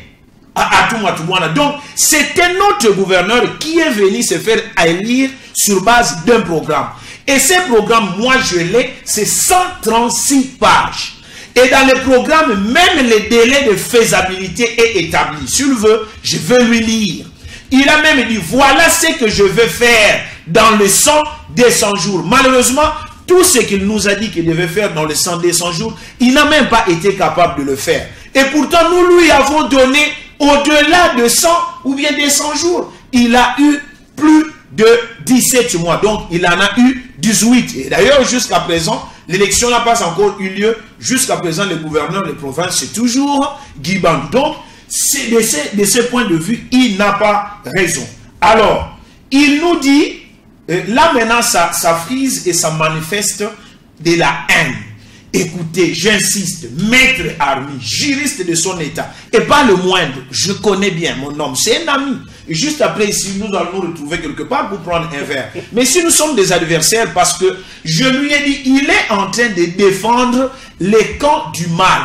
à Atou Matouana. Donc, c'était notre gouverneur qui est venu se faire élire sur base d'un programme. Et ce programme, moi je l'ai, c'est 136 pages. Et dans le programme, même le délai de faisabilité est établi. S'il veut, je vais lui lire. Il a même dit, voilà ce que je vais faire dans les 100-200 jours. Malheureusement, tout ce qu'il nous a dit qu'il devait faire dans les 100-200 jours, il n'a même pas été capable de le faire. Et pourtant, nous lui avons donné au-delà de 100 ou bien 200 jours. Il a eu plus de 17 mois. Donc, il en a eu 18. Et d'ailleurs, jusqu'à présent, l'élection n'a pas encore eu lieu. Jusqu'à présent, le gouverneur de province, c'est toujours Guy Bandou. Donc, de ce point de vue, il n'a pas raison. Alors, il nous dit, là maintenant, ça frise et ça manifeste de la haine. Écoutez, j'insiste, maître Army, juriste de son état, et pas le moindre, je connais bien mon homme, c'est un ami. Et juste après, ici, nous allons nous retrouver quelque part pour prendre un verre. Mais si nous sommes des adversaires, parce que je lui ai dit, il est en train de défendre les camps du mal.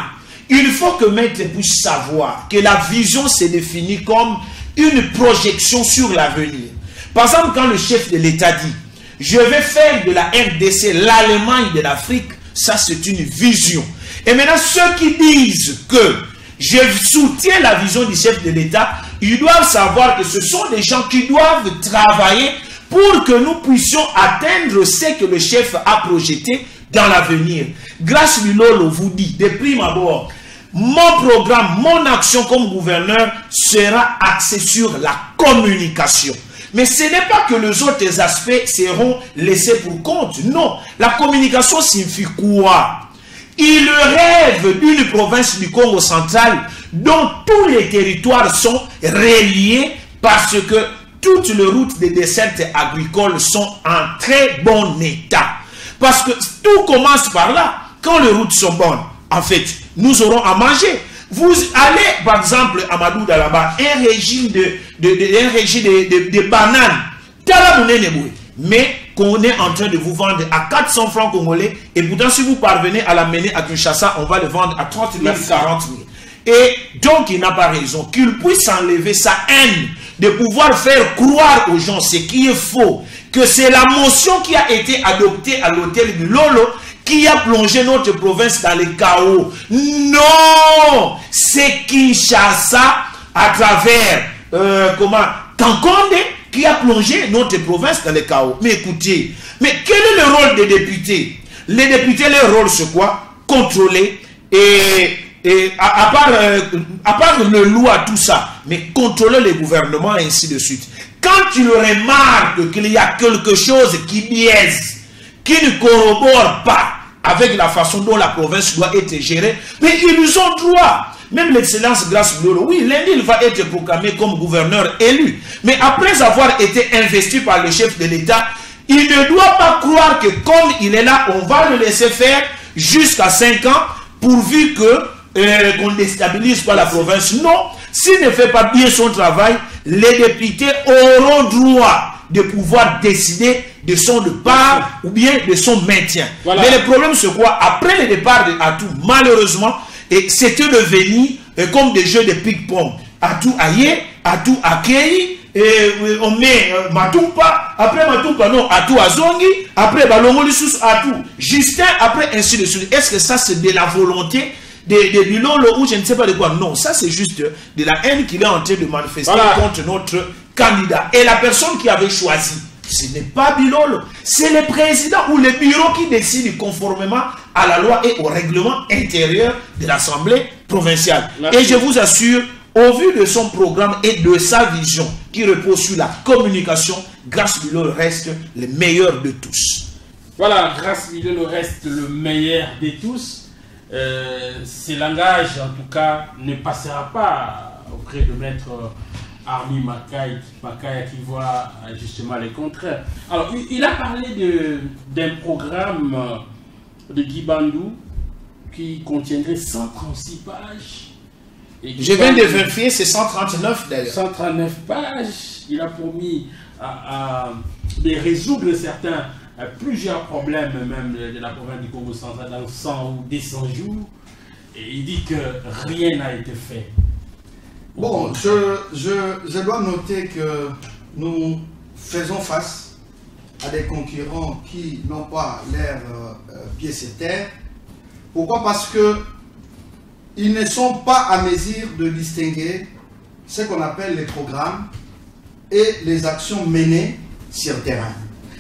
Il faut que maître puisse savoir que la vision se définit comme une projection sur l'avenir. Par exemple, quand le chef de l'État dit, je vais faire de la RDC l'Allemagne de l'Afrique, ça c'est une vision. Et maintenant, ceux qui disent que je soutiens la vision du chef de l'État, ils doivent savoir que ce sont des gens qui doivent travailler pour que nous puissions atteindre ce que le chef a projeté dans l'avenir. Grace Bilolo vous dit, de prime abord, mon programme, mon action comme gouverneur sera axée sur la communication. Mais ce n'est pas que les autres aspects seront laissés pour compte. Non, la communication signifie quoi? Il rêve d'une province du Congo central dont tous les territoires sont reliés parce que toutes les routes des dessertes agricoles sont en très bon état. Parce que tout commence par là. Quand les routes sont bonnes, en fait, nous aurons à manger. Vous allez, par exemple, à Madouda là-bas, un régime de bananes. Mais qu'on est en train de vous vendre à 400 francs congolais. Et pourtant, si vous parvenez à l'amener à Kinshasa, on va le vendre à 30 000, 40 000. Et donc, il n'a pas raison. Qu'il puisse enlever sa haine de pouvoir faire croire aux gens ce qui est faux. que c'est la motion qui a été adoptée à l'hôtel Bilolo qui a plongé notre province dans le chaos. Non, c'est Kinshasa à travers Kankonde qui a plongé notre province dans le chaos. Mais écoutez, mais quel est le rôle des députés? Les députés, leur rôle c'est quoi? Contrôler et à part le loi, tout ça, mais contrôler le gouvernement et ainsi de suite. Quand tu remarques qu'il y a quelque chose qui biaise, qui ne corrobore pas avec la façon dont la province doit être gérée, mais ils ont droit. Même l'excellence Grace Bilolo, oui, lundi il va être proclamé comme gouverneur élu. Mais après avoir été investi par le chef de l'État, il ne doit pas croire que comme il est là, on va le laisser faire jusqu'à 5 ans, pourvu que qu'on ne déstabilise pas la province. Non, s'il ne fait pas bien son travail, les députés auront droit de pouvoir décider de son départ ou bien de son maintien. Voilà. Mais le problème c'est quoi? Après le départ de Atou, malheureusement, c'était devenu comme des jeux de ping-pong. Atou aïe, Atou akei, on met Matumpa, après Matumpa non, Atou azongi, après Balongo Lissous, Atou Justin, après ainsi de suite. Est-ce que ça c'est de la volonté de Bilolo ou je ne sais pas de quoi? Non, ça c'est juste de la haine qu'il est en train de manifester contre notre candidat. Et la personne qui avait choisi, ce n'est pas Bilolo, c'est le président ou le bureau qui décide conformément à la loi et au règlement intérieur de l'Assemblée provinciale. Merci. Et je vous assure, au vu de son programme et de sa vision qui repose sur la communication, Grace Bilolo reste le meilleur de tous. Voilà, Grace Bilolo reste le meilleur de tous. Ces langages, en tout cas, ne passera pas auprès de maître Armi Makai qui voit justement le contraire. Alors, il a parlé d'un programme de Guy Bandou qui contiendrait 136 pages. Et je viens de vérifier, c'est 139 d'ailleurs. 139 pages. Il a promis de résoudre plusieurs problèmes même de la province du Congo central dans 100 ou 200 jours. Et il dit que rien n'a été fait. Bon, je dois noter que nous faisons face à des concurrents qui n'ont pas l'air pieds sur terre. Pourquoi? Parce que ils ne sont pas à mesure de distinguer ce qu'on appelle les programmes et les actions menées sur le terrain.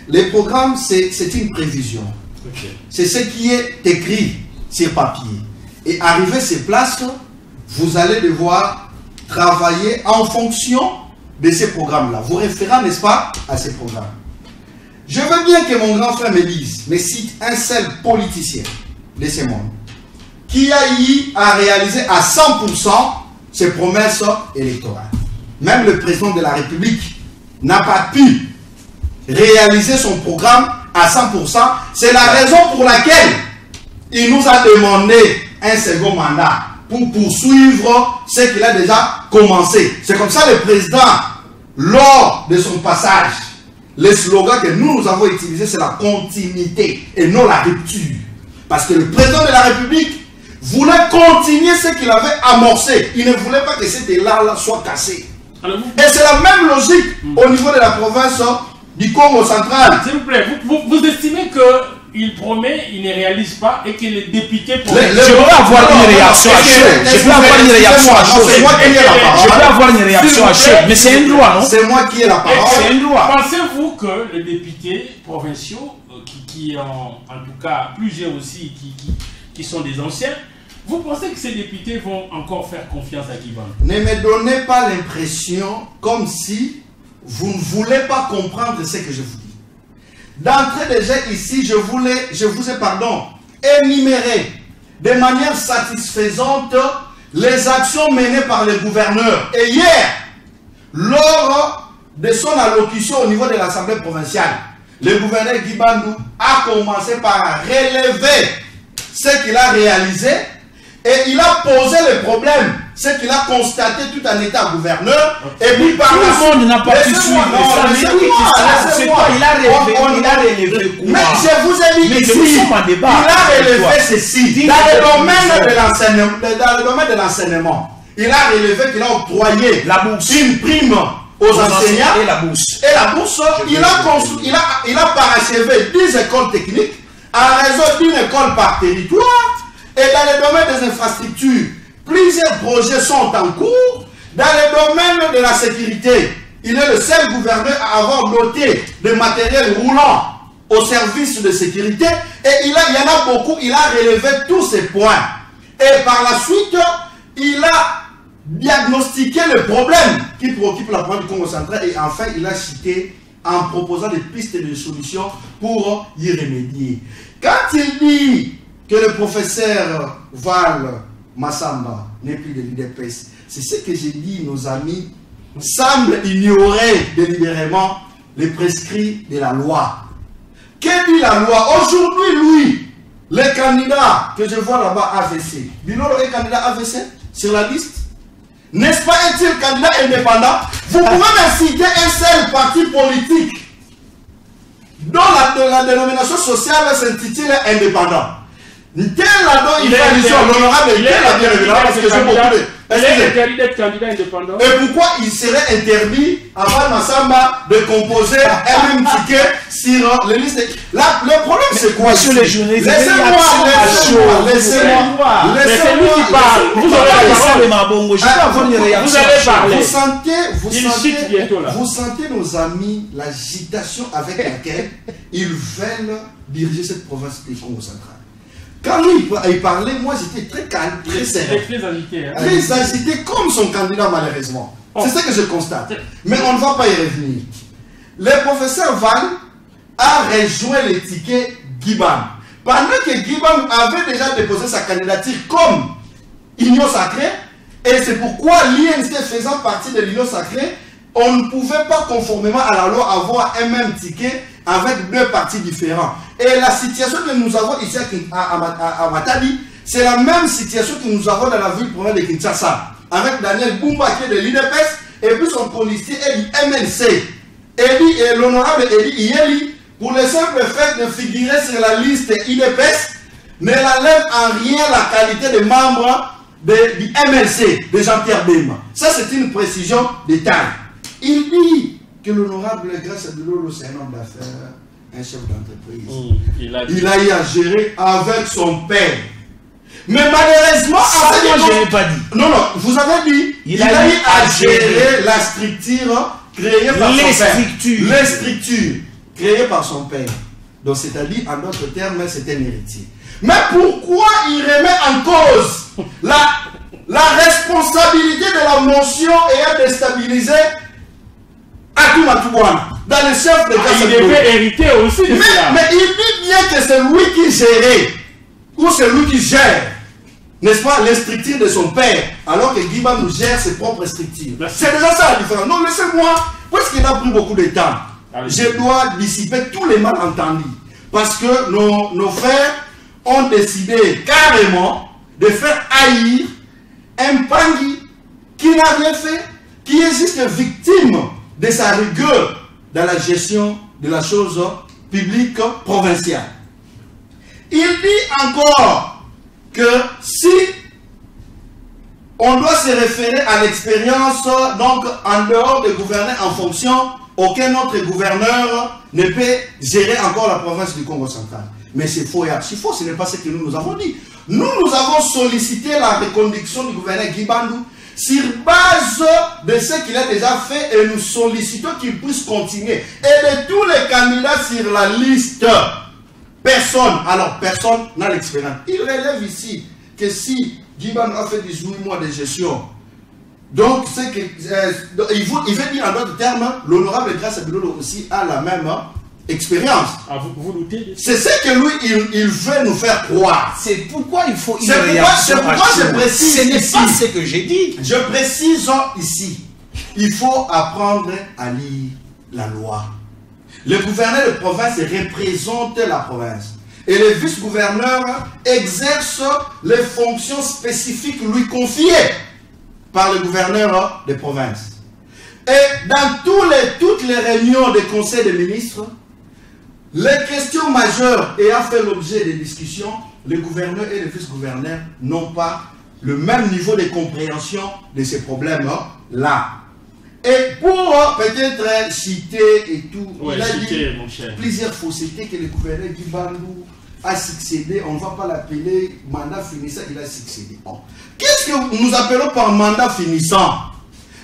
Les programmes, c'est une prévision. Okay. C'est ce qui est écrit sur papier. Et arrivé sur place, vous allez devoir travailler en fonction de ces programmes-là. Vous référez, n'est-ce pas, à ces programmes. Je veux bien que mon grand frère me dise, me cite un seul politicien de ce monde qui a eu à réaliser à 100% ses promesses électorales. Même le président de la République n'a pas pu réaliser son programme à 100%. C'est la raison pour laquelle il nous a demandé un second mandat pour poursuivre ce qu'il a déjà commencé. C'est comme ça le président, lors de son passage, le slogan que nous avons utilisé, c'est la continuité et non la rupture. Parce que le président de la République voulait continuer ce qu'il avait amorcé. Il ne voulait pas que cet élan-là soit cassé. Et c'est la même logique au niveau de la province du Congo central. S'il vous plaît, vous estimez qu'il promet, il ne réalise pas et que les députés Je veux avoir une réaction à chaud. Je veux avoir une réaction à chaud. C'est moi qui ai la parole. Je veux avoir une réaction à chaud. Mais c'est un droit, non? C'est moi qui ai la parole. C'est un droit. Pensez-vous que les députés provinciaux, qui ont en tout cas plusieurs aussi, qui sont des anciens, vous pensez que ces députés vont encore faire confiance à Guy Bandou? Ne me donnez pas l'impression comme si vous ne voulez pas comprendre ce que je vous dis. D'entrée déjà ici, je vous ai énuméré de manière satisfaisante les actions menées par le gouverneur. Et hier, lors de son allocution au niveau de l'Assemblée provinciale, le gouverneur Guy Bandou a commencé par relever ce qu'il a réalisé et il a posé le problème, ce qu'il a constaté tout en étant gouverneur. Et puis par la suite, tout le monde n'a pas pu suivre ça. C'est quoi? Il a relevé quoi? Mais je vous ai dit ici, il a relevé ceci. Dans le domaine de l'enseignement, il a relevé qu'il a octroyé une prime aux enseignants et la bourse. Et la bourse, il a parachevé 10 écoles techniques à raison d'une école par territoire. Et dans le domaine des infrastructures, plusieurs projets sont en cours. Dans le domaine de la sécurité, il est le seul gouverneur à avoir doté de matériel roulant au service de sécurité. Et il y en a beaucoup, il a relevé tous ces points. Et par la suite, il a diagnostiqué le problème qui préoccupe la province du Congo central. Et enfin, il a cité en proposant des pistes de solutions pour y remédier. Quand il dit que le professeur Val Massamba n'est plus de l'UDPS, c'est ce que j'ai dit, nos amis semblent ignorer délibérément les prescrits de la loi. Que dit la loi? Aujourd'hui, lui, le candidat que je vois là-bas, AVC, Bilolo est candidat AVC sur la liste? N'est-ce pas, est-il candidat indépendant? Vous pouvez me citer un seul parti politique dont la dénomination sociale s'intitule indépendant. Tel là-dedans, il fait allusion à l'honorable et tel là bien évidemment, parce que j'ai beaucoup de... Il est interdit d'être candidat indépendant. Et pourquoi il serait interdit à Val Massamba de composer un même ticket sur les listes? Le problème c'est quoi? Monsieur les journalistes, laissez-moi. C'est lui qui parle. Vous allez parler. Vous sentez nos amis l'agitation avec laquelle ils veulent diriger cette province du Congo central. Quand lui il parlait, moi j'étais très calme, très serein. Très agité comme son candidat malheureusement. C'est ce que je constate. Mais on ne va pas y revenir. Le professeur Van a rejoint les tickets Guibam. Pendant que Guibam avait déjà déposé sa candidature comme Union Sacrée, et c'est pourquoi l'INC faisant partie de l'Union Sacrée, on ne pouvait pas conformément à la loi avoir un même ticket avec deux partis différents. Et la situation que nous avons ici à Matadi, c'est la même situation que nous avons dans la ville province de Kinshasa, avec Daniel Bumba qui est de l'UDPS, et puis son policier est du MNC. Et l'honorable Eli Yeli, pour le simple fait de figurer sur la liste UDPS, ne l'enlève en rien la qualité de membre du MNC, de Jean-Pierre Bemba. Ça, c'est une précision de taille. Il dit que l'honorable Grace Bilolo, c'est un homme d'affaires, un chef d'entreprise. Il a eu à gérer avec son père. Mais malheureusement, moi je n'ai pas dit. Non, vous avez dit, il a eu à gérer la structure créée par son père. Les structures créées par son père. Donc, c'est-à-dire, en d'autres termes, c'est un héritier. Mais pourquoi il remet en cause la responsabilité de la motion ayant déstabilisé Atumatouana dans le chef de il devait hériter aussi de cela. Mais il dit bien que c'est lui qui gérait, ou c'est lui qui gère, n'est-ce pas, les structures de son père, alors que Guiba nous gère ses propres structures. C'est déjà ça la différence. Non, laissez-moi, puisqu'il a pris beaucoup de temps, je dois dissiper tous les malentendus. Parce que nos frères ont décidé carrément de faire haïr un Pangui qui n'a rien fait, qui est juste victime de sa rigueur dans la gestion de la chose publique provinciale. Il dit encore que si on doit se référer à l'expérience, donc en dehors des gouverneurs en fonction, aucun autre gouverneur ne peut gérer encore la province du Congo central. Mais c'est faux et archi faux, ce n'est pas ce que nous avons dit. Nous avons sollicité la reconduction du gouverneur Guibandou sur base de ce qu'il a déjà fait et nous sollicitons qu'il puisse continuer. Et de tous les candidats sur la liste, personne n'a l'expérience. Il relève ici que si Guibandou a fait 18 mois de gestion, donc c'est que il veut dire en d'autres termes, l'honorable Grace Bilolo aussi a la même expérience. Vous doutez? C'est ce que lui, il veut nous faire croire. C'est pourquoi il faut une réaction. C'est pourquoi je précise. Ce n'est pas ce que j'ai dit. Je précise ici. Il faut apprendre à lire la loi. Le gouverneur de province représente la province. Et le vice-gouverneur exerce les fonctions spécifiques lui confiées par le gouverneur de province. Et dans toutes les réunions des conseils des ministres, les questions majeures ayant fait l'objet des discussions, le gouverneur et le vice-gouverneur n'ont pas le même niveau de compréhension de ces problèmes-là. Et pour peut-être citer et tout, ouais, il a citer, dit mon cher. plusieurs faussetés que le gouverneur Guy Bandou a succédé. On ne va pas l'appeler mandat finissant, il a succédé. Bon. Qu'est-ce que nous appelons par mandat finissant?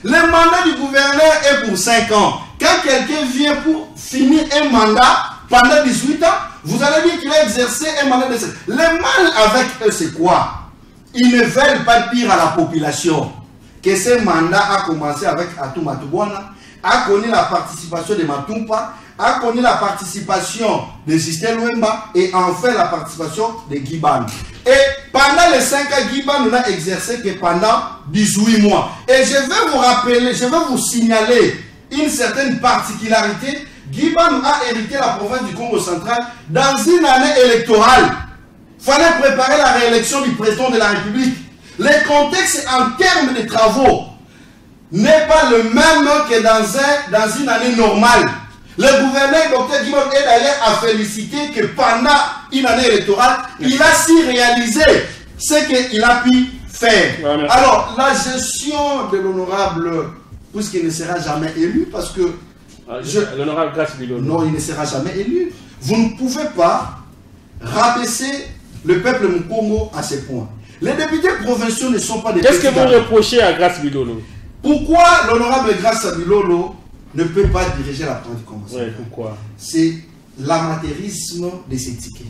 Le mandat du gouverneur est pour 5 ans. Quand quelqu'un vient pour finir un mandat pendant 18 ans, vous allez dire qu'il a exercé un mandat de 5 ans. Le mal avec eux, c'est quoi? Ils ne veulent pas dire à la population que ce mandat a commencé avec Atou Matubwana, a connu la participation de Matumpa, a connu la participation de Justin Luemba et enfin la participation de Guy Bandou. Et pendant les 5 ans, Guy Bandou n'a exercé que pendant 18 mois. Et je vais vous rappeler, je vais vous signaler une certaine particularité. Guy Bandou a hérité la province du Congo central dans une année électorale. Il fallait préparer la réélection du président de la République. Le contexte en termes de travaux n'est pas le même que dans une année normale. Le gouverneur Dr Guy Bandou est d'ailleurs à féliciter que pendant une année électorale, il a si réalisé ce qu'il a pu faire. Ouais, alors, la gestion de l'honorable, puisqu'il ne sera jamais élu, parce que... L'honorable Grace Bilolo. Non, il ne sera jamais élu. Vous ne pouvez pas rabaisser le peuple Mukongo à ce point. Les députés provinciaux ne sont pas des... Qu'est-ce que vous reprochez à Grace Bilolo? Pourquoi l'honorable Grace Bilolo ne peut pas diriger la province du Congo? Ouais, pourquoi? C'est l'amateurisme de ces tickets.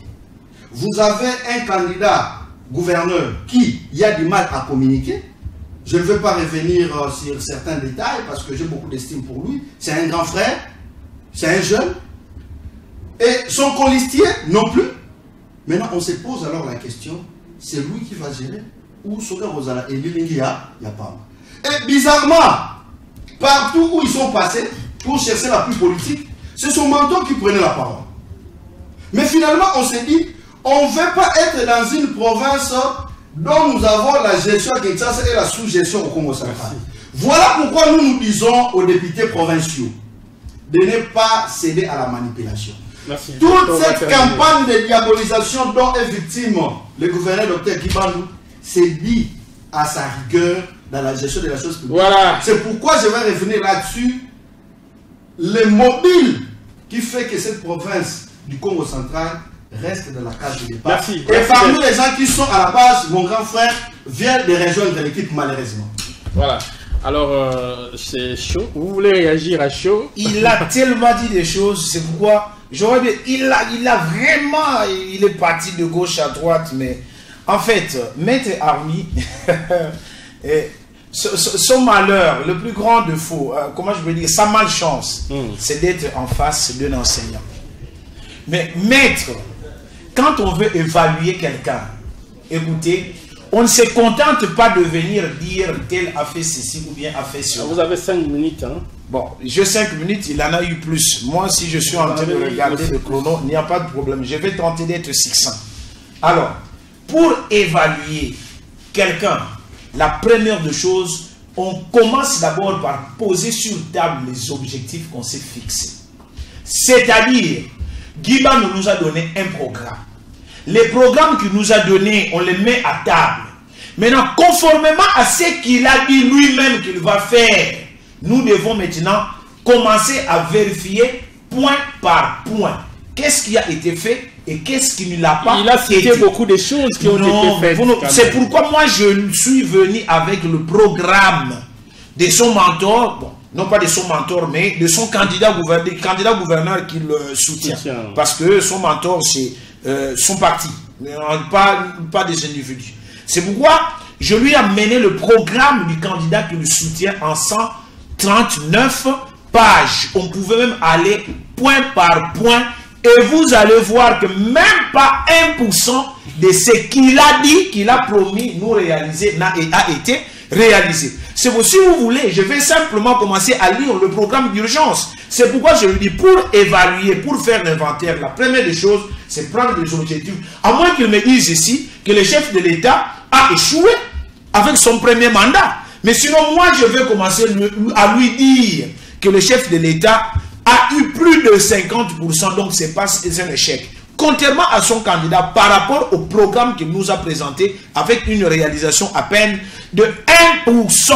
Vous avez un candidat gouverneur qui a du mal à communiquer. Je ne veux pas revenir sur certains détails parce que j'ai beaucoup d'estime pour lui. C'est un grand frère, c'est un jeune. Et son colistier non plus. Maintenant, on se pose alors la question, c'est lui qui va gérer ou Soga Rosala et Lilingia, il n'y a pas. Et bizarrement, partout où ils sont passés pour chercher la pluie politique, c'est son mentor qui prenait la parole. Mais finalement, on s'est dit, on ne veut pas être dans une province dont nous avons la gestion à Kinshasa et la sous-gestion au Congo central. Voilà pourquoi nous disons aux députés provinciaux de ne pas céder à la manipulation. Merci. Toute cette campagne de diabolisation dont est victime le gouverneur Dr Guy Bandou, c'est dit à sa rigueur dans la gestion de la chose publique. Voilà. C'est pourquoi je vais revenir là-dessus. Le mobile qui fait que cette province du Congo central reste dans la case de départ. Merci. Et parmi les gens qui sont à la base, mon grand frère vient de rejoindre l'équipe malheureusement. Voilà. Alors, c'est chaud. Vous voulez réagir à chaud? Il a tellement dit des choses, c'est pourquoi j'aurais bien... Il a vraiment... Il est parti de gauche à droite, mais... En fait, Maître Army, son malheur, le plus grand défaut, comment je peux dire, sa malchance, c'est d'être en face d'un enseignant. Mais Maître, quand on veut évaluer quelqu'un, écoutez, on ne se contente pas de venir dire tel a fait ceci ou bien a fait cela. Vous avez 5 minutes, hein? Bon, j'ai 5 minutes, il en a eu plus. Moi, si je suis en train de regarder le chrono, il n'y a pas de problème. Je vais tenter d'être succinct. Alors, pour évaluer quelqu'un, la première des choses, on commence d'abord par poser sur table les objectifs qu'on s'est fixés. C'est-à-dire, Guy Bandou nous a donné un programme. Les programmes qu'il nous a donnés, on les met à table. Maintenant, conformément à ce qu'il a dit lui-même qu'il va faire, nous devons maintenant commencer à vérifier point par point. Qu'est-ce qui a été fait et qu'est-ce qui ne l'a pas été. Il a cité beaucoup de choses qui ont été faites. C'est pourquoi moi je suis venu avec le programme de son mentor, bon, non pas de son mentor, mais de son candidat gouverneur qui le soutient. Parce que son mentor, c'est son parti, pas des individus. C'est pourquoi je lui ai amené le programme du candidat qui le soutient en 139 pages. On pouvait même aller point par point et vous allez voir que même pas 1% de ce qu'il a dit, qu'il a promis nous réaliser, a été réalisé. C'est pour, si vous voulez, je vais simplement commencer à lire le programme d'urgence. C'est pourquoi je lui dis, pour évaluer, pour faire l'inventaire, la première des choses, c'est prendre des objectifs. À moins qu'il me dise ici que le chef de l'État a échoué avec son premier mandat. Mais sinon, moi, je vais commencer à lui dire que le chef de l'État a eu plus de 50%, donc c'est un échec. Contrairement à son candidat, par rapport au programme qu'il nous a présenté, avec une réalisation à peine de 1%.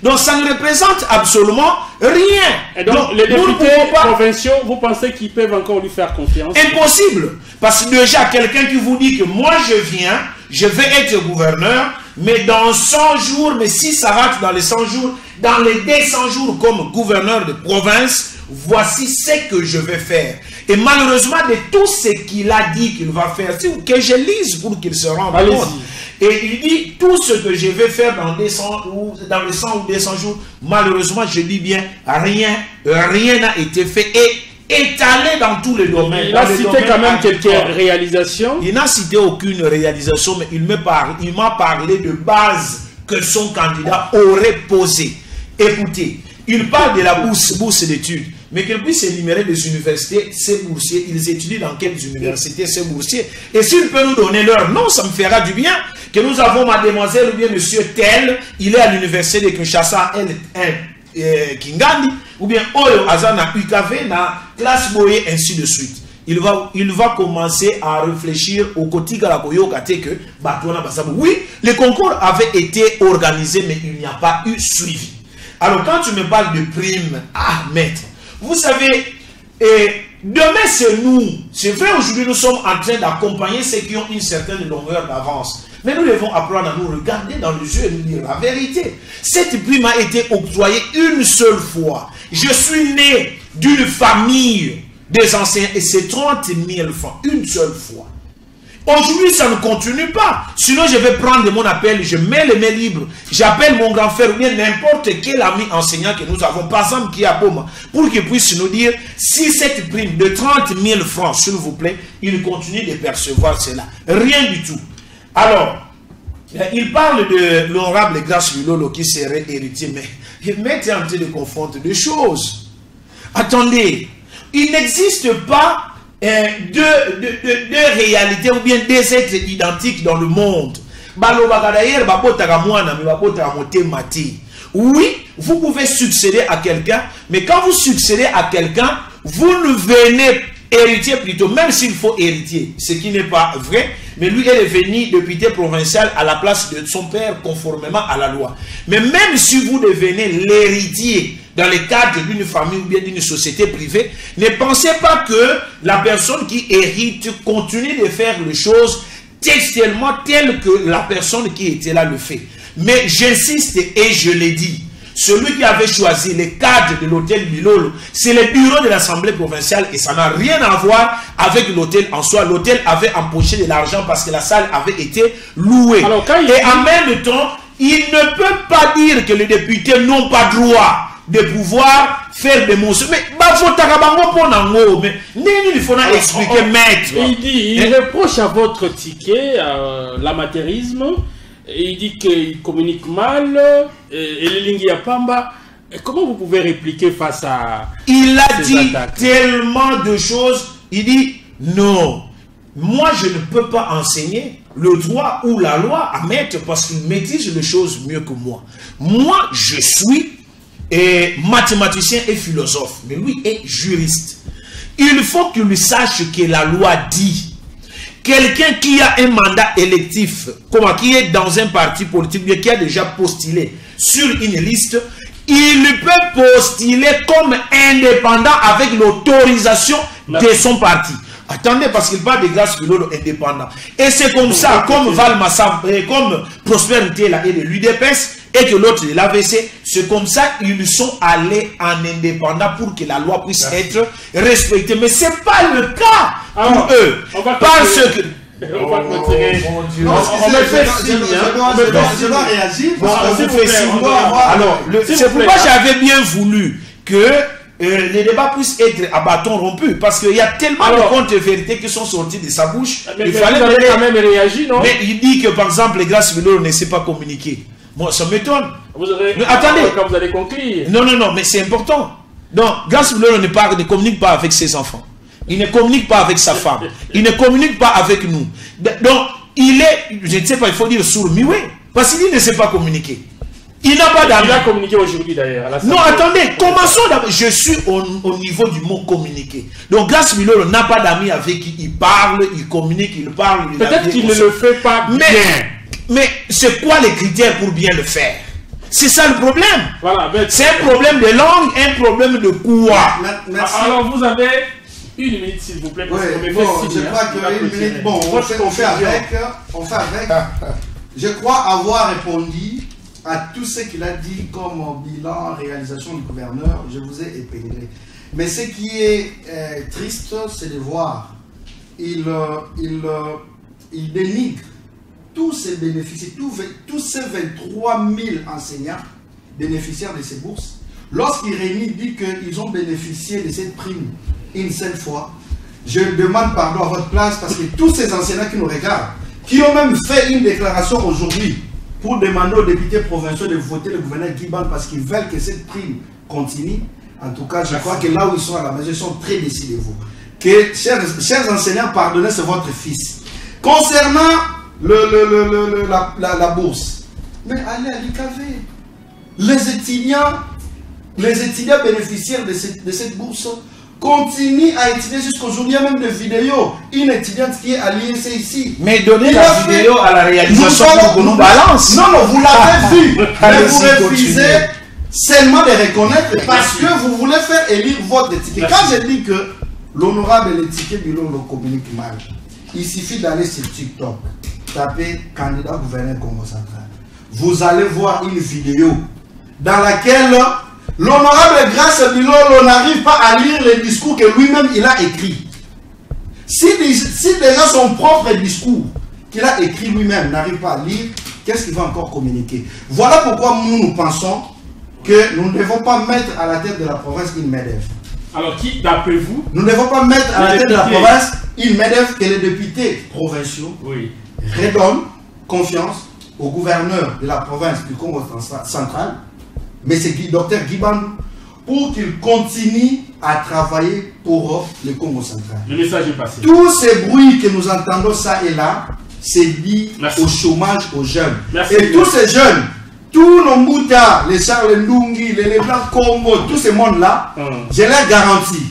Donc ça ne représente absolument rien. Et donc les députés provinciaux, vous pensez qu'ils peuvent encore lui faire confiance? Impossible. Parce que déjà, quelqu'un qui vous dit que moi je viens, je vais être gouverneur, mais dans 100 jours, mais si ça rate dans les 100 jours, dans les 200 jours comme gouverneur de province, voici ce que je vais faire. Et malheureusement, de tout ce qu'il a dit qu'il va faire, que je lise pour qu'il se rende compte. Et il dit, tout ce que je vais faire dans les 100 ou 200 jours, malheureusement, je dis bien, rien n'a été fait et étalé dans tous les domaines. Il a cité quand même quelques réalisations. Il n'a cité aucune réalisation, mais il m'a parlé de bases que son candidat aurait posées. Écoutez, il parle de la bourse d'études, mais qu'il puisse énumérer des universités, ces boursiers, ils étudient dans quelles universités ces boursiers. Et s'il peut nous donner leur nom, ça me fera du bien. Que nous avons mademoiselle ou bien monsieur tel, il est à l'université de Kinshasa, Kingandi, ou bien Oyo Azana UKV, na classe Boye, ainsi de suite. Il va commencer à réfléchir au quotidien de la Koyo Kate que oui, les concours avaient été organisés, mais il n'y a pas eu suivi. Alors quand tu me parles de primes, maître, vous savez, demain c'est nous. C'est vrai, aujourd'hui nous sommes en train d'accompagner ceux qui ont une certaine longueur d'avance. Mais nous devons apprendre à nous regarder dans les yeux et nous dire la vérité. Cette prime a été octroyée une seule fois. Je suis né d'une famille des anciens et c'est 30 000 francs, une seule fois. Aujourd'hui, ça ne continue pas. Sinon, je vais prendre mon appel, je mets les mains libres, j'appelle mon grand frère ou bien n'importe quel ami enseignant que nous avons, par exemple, qui est à Boma, pour qu'il puisse nous dire si cette prime de 30 000 francs, s'il vous plaît, il continue de percevoir cela. Rien du tout. Alors, il parle de l'honorable Grace Lulolo qui serait héritier, mais il m'est en train de confondre deux choses. Attendez, il n'existe pas deux réalités ou bien deux êtres identiques dans le monde. Oui, vous pouvez succéder à quelqu'un, mais quand vous succédez à quelqu'un, vous ne venez héritier plutôt, même s'il faut héritier, ce qui n'est pas vrai, mais lui est devenu député provincial à la place de son père conformément à la loi. Mais même si vous devenez l'héritier dans le cadre d'une famille ou bien d'une société privée, ne pensez pas que la personne qui hérite continue de faire les choses textuellement telles que la personne qui était là le fait. Mais j'insiste et je l'ai dit, celui qui avait choisi les cadres de l'hôtel Bilolo, c'est le bureau de l'Assemblée provinciale et ça n'a rien à voir avec l'hôtel en soi. L'hôtel avait empoché de l'argent parce que la salle avait été louée. Alors, et en même temps, il ne peut pas dire que les députés n'ont pas droit de pouvoir faire des motions. Mais il faut expliquer, maître. Il reproche à votre ticket l'amateurisme. Et il dit qu'il communique mal, et les Lingia Pamba. Comment vous pouvez répliquer face à il a dit attaques? Tellement de choses. Il dit non, moi je ne peux pas enseigner le droit ou la loi à maître parce qu'il maîtrise les choses mieux que moi. Moi je suis mathématicien et philosophe, mais lui est juriste. Il faut qu'il sache que la loi dit. Quelqu'un qui a un mandat électif, qui est dans un parti politique, qui a déjà postulé sur une liste, il peut postuler comme indépendant avec l'autorisation de son parti. Attendez, parce qu'il parle de Grace Lulolo indépendant. Et c'est comme ça, comme Valmassa, comme Prospérité là, et de l'UDPS, et que l'autre de l'AVC, c'est comme ça ils sont allés en indépendant pour que la loi puisse être respectée. Mais ce n'est pas le cas pour eux. Parce que... Je dois réagir. Alors, c'est pourquoi j'avais bien voulu que les débats puissent être à bâton rompu. Parce qu'il y a tellement de contre-vérités qui sont sorties de sa bouche. Il fallait quand même réagir, non? Mais il dit que, par exemple, les Grace Lulolo ne sait pas communiquer. Moi, ça m'étonne. Attendez, quand vous allez conclure. Non, mais c'est important. Donc, Grace Lulolo ne communique pas avec ses enfants. Il ne communique pas avec sa femme. Il ne communique pas avec nous. Donc, il est, je ne sais pas, il faut dire sourd-muet. Parce qu'il ne sait pas communiquer. Il n'a pas d'amis. Il a communiqué aujourd'hui d'ailleurs. Non, attendez, commençons d'abord. Je suis au niveau du mot communiquer. Donc, Grace Lulolo n'a pas d'amis avec qui il parle, il communique, il parle. Peut-être qu'il ne le fait pas bien. Mais c'est quoi les critères pour bien le faire? C'est ça le problème. Voilà, c'est un problème de langue, un problème de quoi. Merci. Alors vous avez 1 minute s'il vous plaît. Parce je crois que 1 minute, bon, on fait avec. Je crois avoir répondu à tout ce qu'il a dit comme bilan, réalisation du gouverneur. Je vous ai épinglé. Mais ce qui est triste, c'est de voir, il dénigre tous ces bénéficiaires, tous ces 23 000 enseignants bénéficiaires de ces bourses. Lorsqu'il réunit, dit qu'ils ont bénéficié de cette prime une seule fois. Je demande pardon à votre place parce que tous ces enseignants qui nous regardent, qui ont même fait une déclaration aujourd'hui pour demander aux députés provinciaux de voter le gouverneur Guy-Ban parce qu'ils veulent que cette prime continue. En tout cas, je crois que là où ils sont à la maison, ils sont très décidés, vous. Que, chers enseignants, pardonnez, c'est votre fils. Concernant la bourse, mais allez à l'IKV. Les étudiants bénéficiaires de cette bourse continuent à étudier jusqu'aujourd'hui. Il y a même des vidéos. Une étudiante qui est à l'IEC ici. Mais donnez la vidéo à la réalisation pour qu'on nous balance. Non, vous l'avez vu. Mais vous refusez seulement de reconnaître parce que vous voulez faire élire votre étiquette. Quand je dis que l'honorable étiquette Bilo le communique mal, il suffit d'aller sur TikTok, taper candidat gouverneur Congo Central. Vous allez voir une vidéo dans laquelle l'honorable Grace Bilolo n'arrive pas à lire les discours que lui-même il a écrit. Si déjà son propre discours qu'il a écrit lui-même n'arrive pas à lire, qu'est-ce qu'il va encore communiquer? Voilà pourquoi nous pensons que nous ne devons pas mettre à la tête de la province une MEDEF. Alors qui, d'après vous? Nous ne devons pas mettre à la tête de la province une MEDEF que les députés provinciaux redonnent confiance au gouverneur de la province du Congo central, mais c'est Dr Guy-Ban, pour qu'il continue à travailler pour le Congo central. Le message est passé. Tous ces bruits que nous entendons ça et là, c'est lié au chômage aux jeunes. Merci. Et tous ces jeunes, tous nos Mouta, les Charles Ndungi, les Blancs Congo, tous ces mondes-là, je leur garantis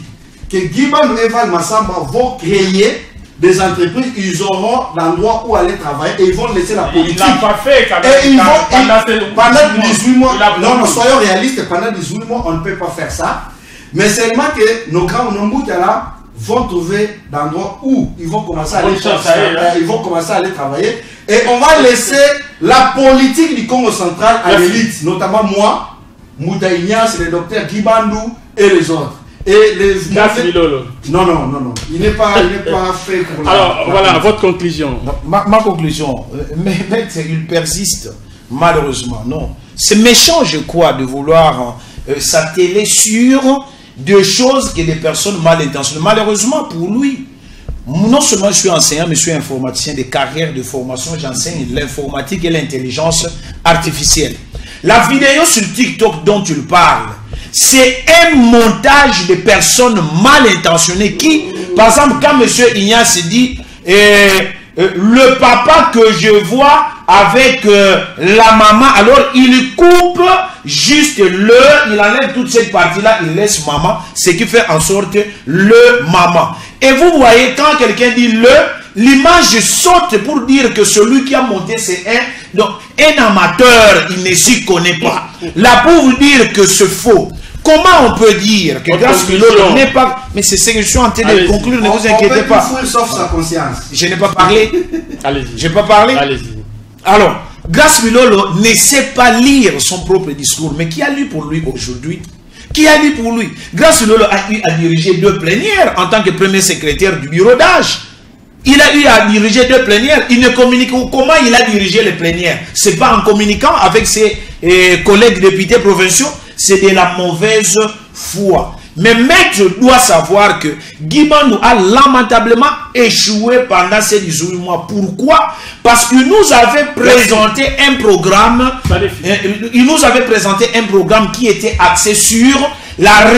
que Guy-Ban et Val Massamba vont créer des entreprises, ils auront l'endroit où aller travailler et ils vont laisser la politique. Il n'a pas fait quand même. Et ils vont, pendant 18 mois, non, soyons réalistes, pendant 18 mois, on ne peut pas faire ça. Mais seulement que nos grands Mouta là vont trouver l'endroit où ils vont commencer à aller travailler. Et on va laisser la politique du Congo central à l'élite, notamment moi, Mouta Ignace, le docteur Guy Bandou et les autres. Et les non, il n'est pas fait pour alors voilà votre conclusion. Ma conclusion, mais il persiste malheureusement. Non, c'est méchant, je crois, de vouloir s'atteler sur des choses que des personnes mal intentionnées. Malheureusement pour lui, non seulement je suis enseignant, mais je suis informaticien de carrière de formation. J'enseigne l'informatique et l'intelligence artificielle. La vidéo sur TikTok dont tu parles, c'est un montage de personnes mal intentionnées qui, par exemple, quand M. Ignace dit le papa que je vois avec la maman, alors il coupe juste il enlève toute cette partie-là, il laisse maman, ce qui fait en sorte le maman. Et vous voyez, quand quelqu'un dit l'image saute pour dire que celui qui a monté c'est un amateur, il ne s'y connaît pas. Là, pour vous dire que c'est faux. Comment on peut dire que Grace Bilolo n'est pas... Mais c'est ce que je suis en train de conclure, ne vous inquiétez pas. Sauf sa conscience. Je n'ai pas parlé. Allez-y. Je n'ai pas parlé. Allez-y. Alors, Grace Bilolo ne sait pas lire son propre discours. Mais qui a lu pour lui aujourd'hui? Qui a lu pour lui? Grace Bilolo a eu à diriger 2 plénières en tant que premier secrétaire du bureau d'âge. Il a eu à diriger 2 plénières. Il ne communique. Comment il a dirigé les plénières? C'est pas en communiquant avec ses collègues députés provinciaux. C'est de la mauvaise foi. Mais maître doit savoir que Guy Bandou a lamentablement échoué pendant ces 18 mois. Pourquoi? Parce qu'il nous avait présenté un programme. Il nous avait présenté un programme qui était axé sur la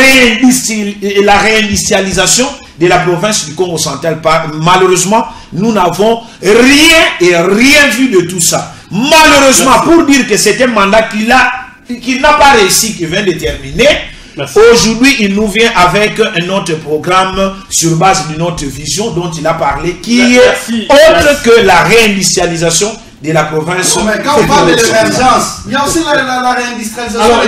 réindustrialisation de la province du Congo central. Malheureusement, nous n'avons rien vu de tout ça. Malheureusement, pour dire que c'est un mandat qu'il n'a pas réussi, qui vient de terminer. Aujourd'hui, il nous vient avec un autre programme sur base d'une autre vision dont il a parlé, qui est autre que la réindustrialisation de la province. Mais quand on parle de l'émergence, il y a aussi la réindustrialisation. Alors,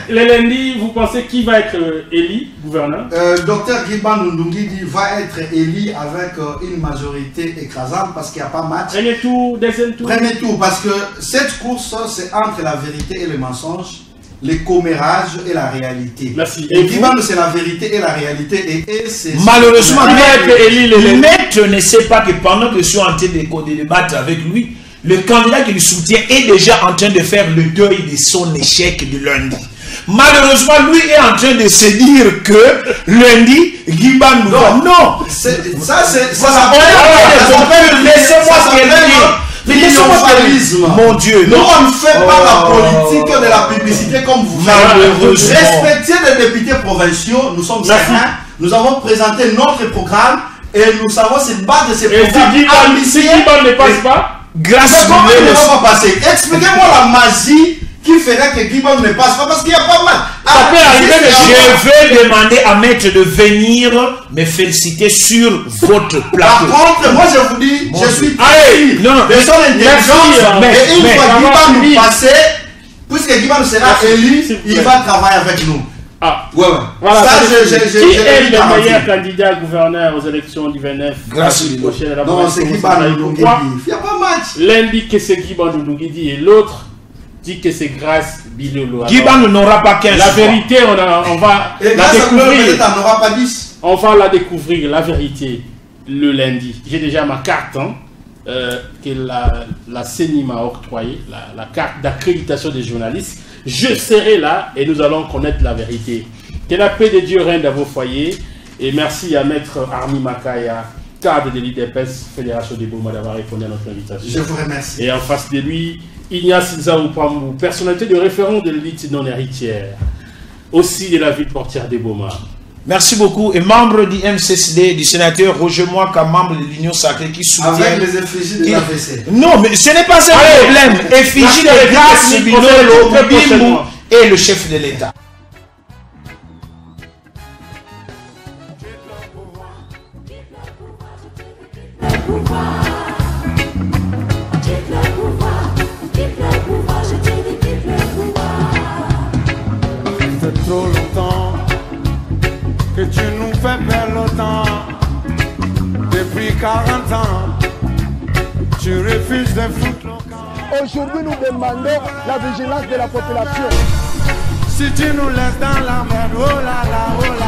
le lundi, vous pensez qui va être élu gouverneur? Docteur Guiban Ndungidi va être élu avec une majorité écrasante parce qu'il n'y a pas match. Premier tour, deuxième tour. Premier tour, parce que cette course, c'est entre la vérité et le mensonge, les commérages et la réalité. Merci. Et Guiban, c'est la vérité et la réalité. Et c'est malheureusement, le maître ne sait pas que pendant que je suis en train de débattre avec lui, le candidat qui le soutient est déjà en train de faire le deuil de son échec de lundi. Malheureusement, lui est en train de se dire que lundi, Guiban nous va. Non, ça c'est laissez-moi terminer. Triomphalisme. Mon Dieu. Nous, on ne fait pas la politique de la publicité comme vous faites. Respectez les députés provinciaux. Nous sommes sereins. Nous avons présenté notre programme et nous savons se battre de ces programmes. Si Guiban ne passe pas, grâce à comment il ne va pas passer? Expliquez-moi la magie qui ferait que Guiban ne passe pas parce qu'il n'y a pas mal. Je vais demander à Maître de venir me féliciter sur votre plateau. Par contre, moi je vous dis, je suis de son intelligence. Et une fois Guiban nous passer, puisque Guiban sera élu, il va travailler avec nous. Ah, ouais. Voilà, ça, qui est le meilleur candidat gouverneur aux élections du 29 prochaine? Non, c'est Guiban Ndungidi. Il n'y a pas match. L'un dit que c'est Guiban Ndungidi et l'autre dit que c'est Grâce Bilolo. Guiban n'aura pas 15. La vérité, on va et la découvrir. On n'aura pas 10. On va la découvrir, la vérité, le lundi. J'ai déjà ma carte que la CENI m'a octroyée, la carte d'accréditation des journalistes. Je serai là et nous allons connaître la vérité. Que la paix de Dieu règne dans vos foyers. Et merci à Maître Armi Makaya, cadre de l'IDPS, Fédération des Boma, d'avoir répondu à notre invitation. Je vous remercie. Et en face de lui, Ignace Nzaou Pambou, personnalité de référent de l'élite non héritière, aussi de la ville portière des Boma. Merci beaucoup. Et membre du MCCD, du sénateur Roger Moika, membre de l'Union Sacrée qui soutient... Avec les effigies de l'AVC. Non, mais ce n'est pas ça le problème. Effigie de Grâce Bilolo, Bimou et le chef de l'État. C'est trop longtemps que tu nous fais perdre le temps. Depuis 40 ans, tu refuses de foutre le camp. Aujourd'hui, nous demandons la vigilance de la population. Si tu nous laisses dans la merde, oh là là, oh là.